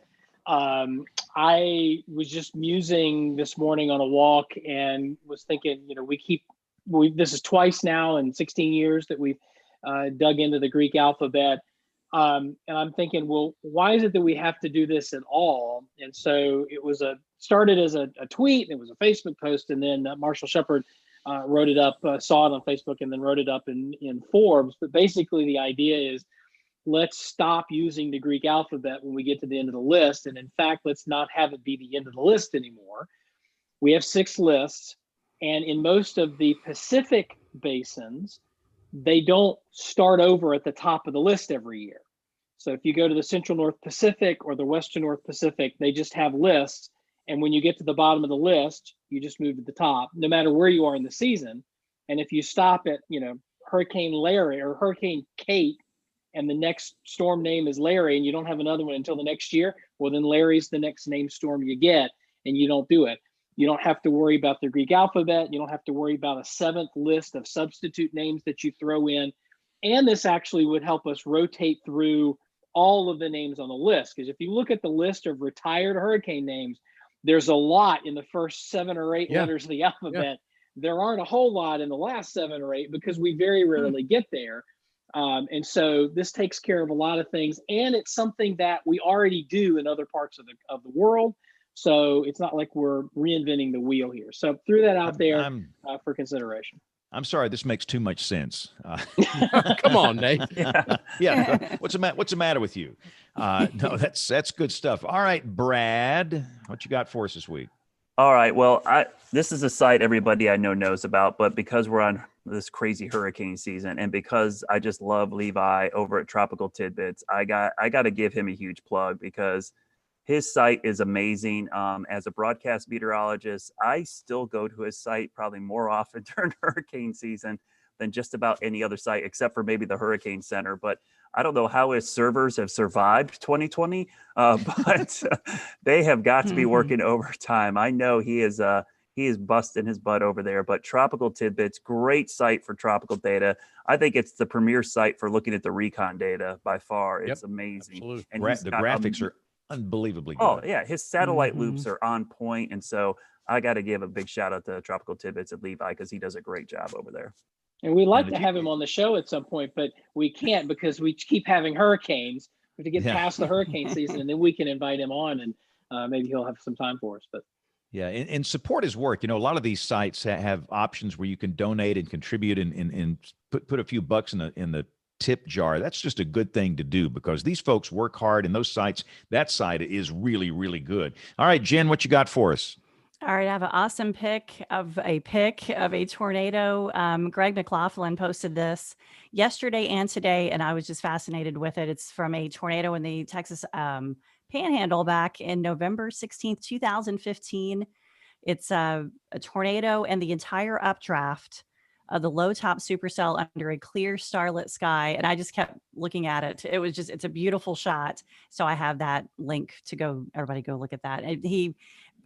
I was just musing this morning on a walk and was thinking, this is twice now in 16 years that we've dug into the Greek alphabet. And I'm thinking, well, why is it that we have to do this at all? And so it was started as a tweet, and it was a Facebook post, and then Marshall Shepard wrote it up, saw it on Facebook, and then wrote it up in Forbes. But basically the idea is, let's stop using the Greek alphabet when we get to the end of the list. And in fact, let's not have it be the end of the list anymore. We have 6 lists, and in most of the Pacific basins, they don't start over at the top of the list every year. So if you go to the Central North Pacific or the Western North Pacific, they just have lists. And when you get to the bottom of the list, you just move to the top, no matter where you are in the season. And if you stop at, Hurricane Larry or Hurricane Kate, and the next storm name is Larry, and you don't have another one until the next year, well, then Larry's the next named storm you get. and you don't do it. You don't have to worry about the Greek alphabet. You don't have to worry about a 7th list of substitute names that you throw in. And this actually would help us rotate through all of the names on the list. Because if you look at the list of retired hurricane names, there's a lot in the first 7 or 8 letters of the alphabet. There aren't a whole lot in the last 7 or 8 because we very rarely get there. And so this takes care of a lot of things. And it's something that we already do in other parts of the world. So it's not like we're reinventing the wheel here. So threw that out there for consideration. I'm sorry, this makes too much sense. Come on, Nate. Yeah. What's the matter with you? No, that's good stuff. All right, Brad, what you got for us this week? All right. Well, this is a site everybody I know knows about, but because we're on this crazy hurricane season, and because I just love Levi over at Tropical Tidbits, I got to give him a huge plug because his site is amazing. As a broadcast meteorologist, I still go to his site probably more often during hurricane season than just about any other site, except for maybe the Hurricane Center. But I don't know how his servers have survived 2020, but they have got to be working overtime. I know he is busting his butt over there. But Tropical Tidbits, great site for tropical data. I think it's the premier site for looking at the recon data by far. It's amazing. Absolutely. And the graphics are unbelievably good. Oh yeah, his satellite loops are on point, and so I got to give a big shout out to Tropical Tidbits at Levi because he does a great job over there. And we'd like to have him on the show at some point, but we can't because we keep having hurricanes. We have to get past the hurricane season, and then we can invite him on, and maybe he'll have some time for us. But yeah, and support his work. You know, a lot of these sites have options where you can donate and contribute and put a few bucks in the tip jar. That's just a good thing to do because these folks work hard, and those sites, that site is really, really good. All right, Jen, what you got for us? All right, I have an awesome pic of a tornado. Greg McLaughlin posted this yesterday and today, and I was just fascinated with it. It's from a tornado in the Texas Panhandle back in November 16th, 2015. It's a tornado and the entire updraft of the low top supercell under a clear starlit sky. And I just kept looking at it. It's a beautiful shot. So I have that link to everybody go look at that.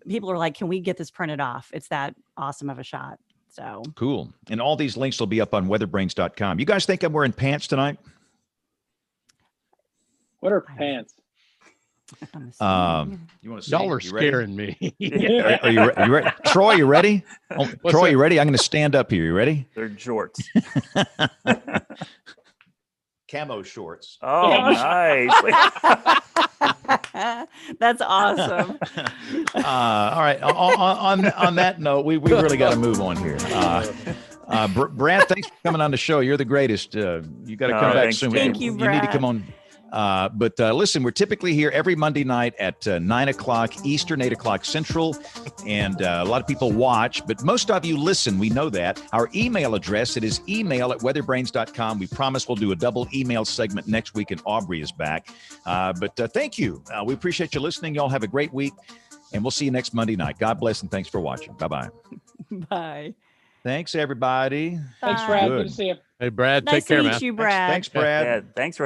People are like, can we get this printed off? It's that awesome of a shot. So cool. And all these links will be up on weatherbrains.com. You guys think I'm wearing pants tonight? What are pants? You want to see? Y'all are scaring me. Are you ready? Troy, you ready? Troy, you ready? I'm going to stand up here. You ready? They're jorts. Camo shorts. Oh, nice. That's awesome. All right. On that note, we really got to move on here. Brad, thanks for coming on the show. You're the greatest. You got to come back soon. Thank you, Brad. You need to come on. But listen, we're typically here every Monday night at 9 o'clock Eastern, 8 o'clock Central. And a lot of people watch, but most of you listen. We know that. Our email address, it is email@weatherbrains.com. We promise we'll do a double email segment next week, and Aubrey is back. But thank you. We appreciate you listening. Y'all have a great week, and we'll see you next Monday night. God bless, and thanks for watching. Bye-bye. Bye. Thanks, everybody. Thanks, Brad. Good Good to see you. Hey, Brad, Nice take care, to man. meet you, Brad. Thanks, Brad. Yeah, thanks for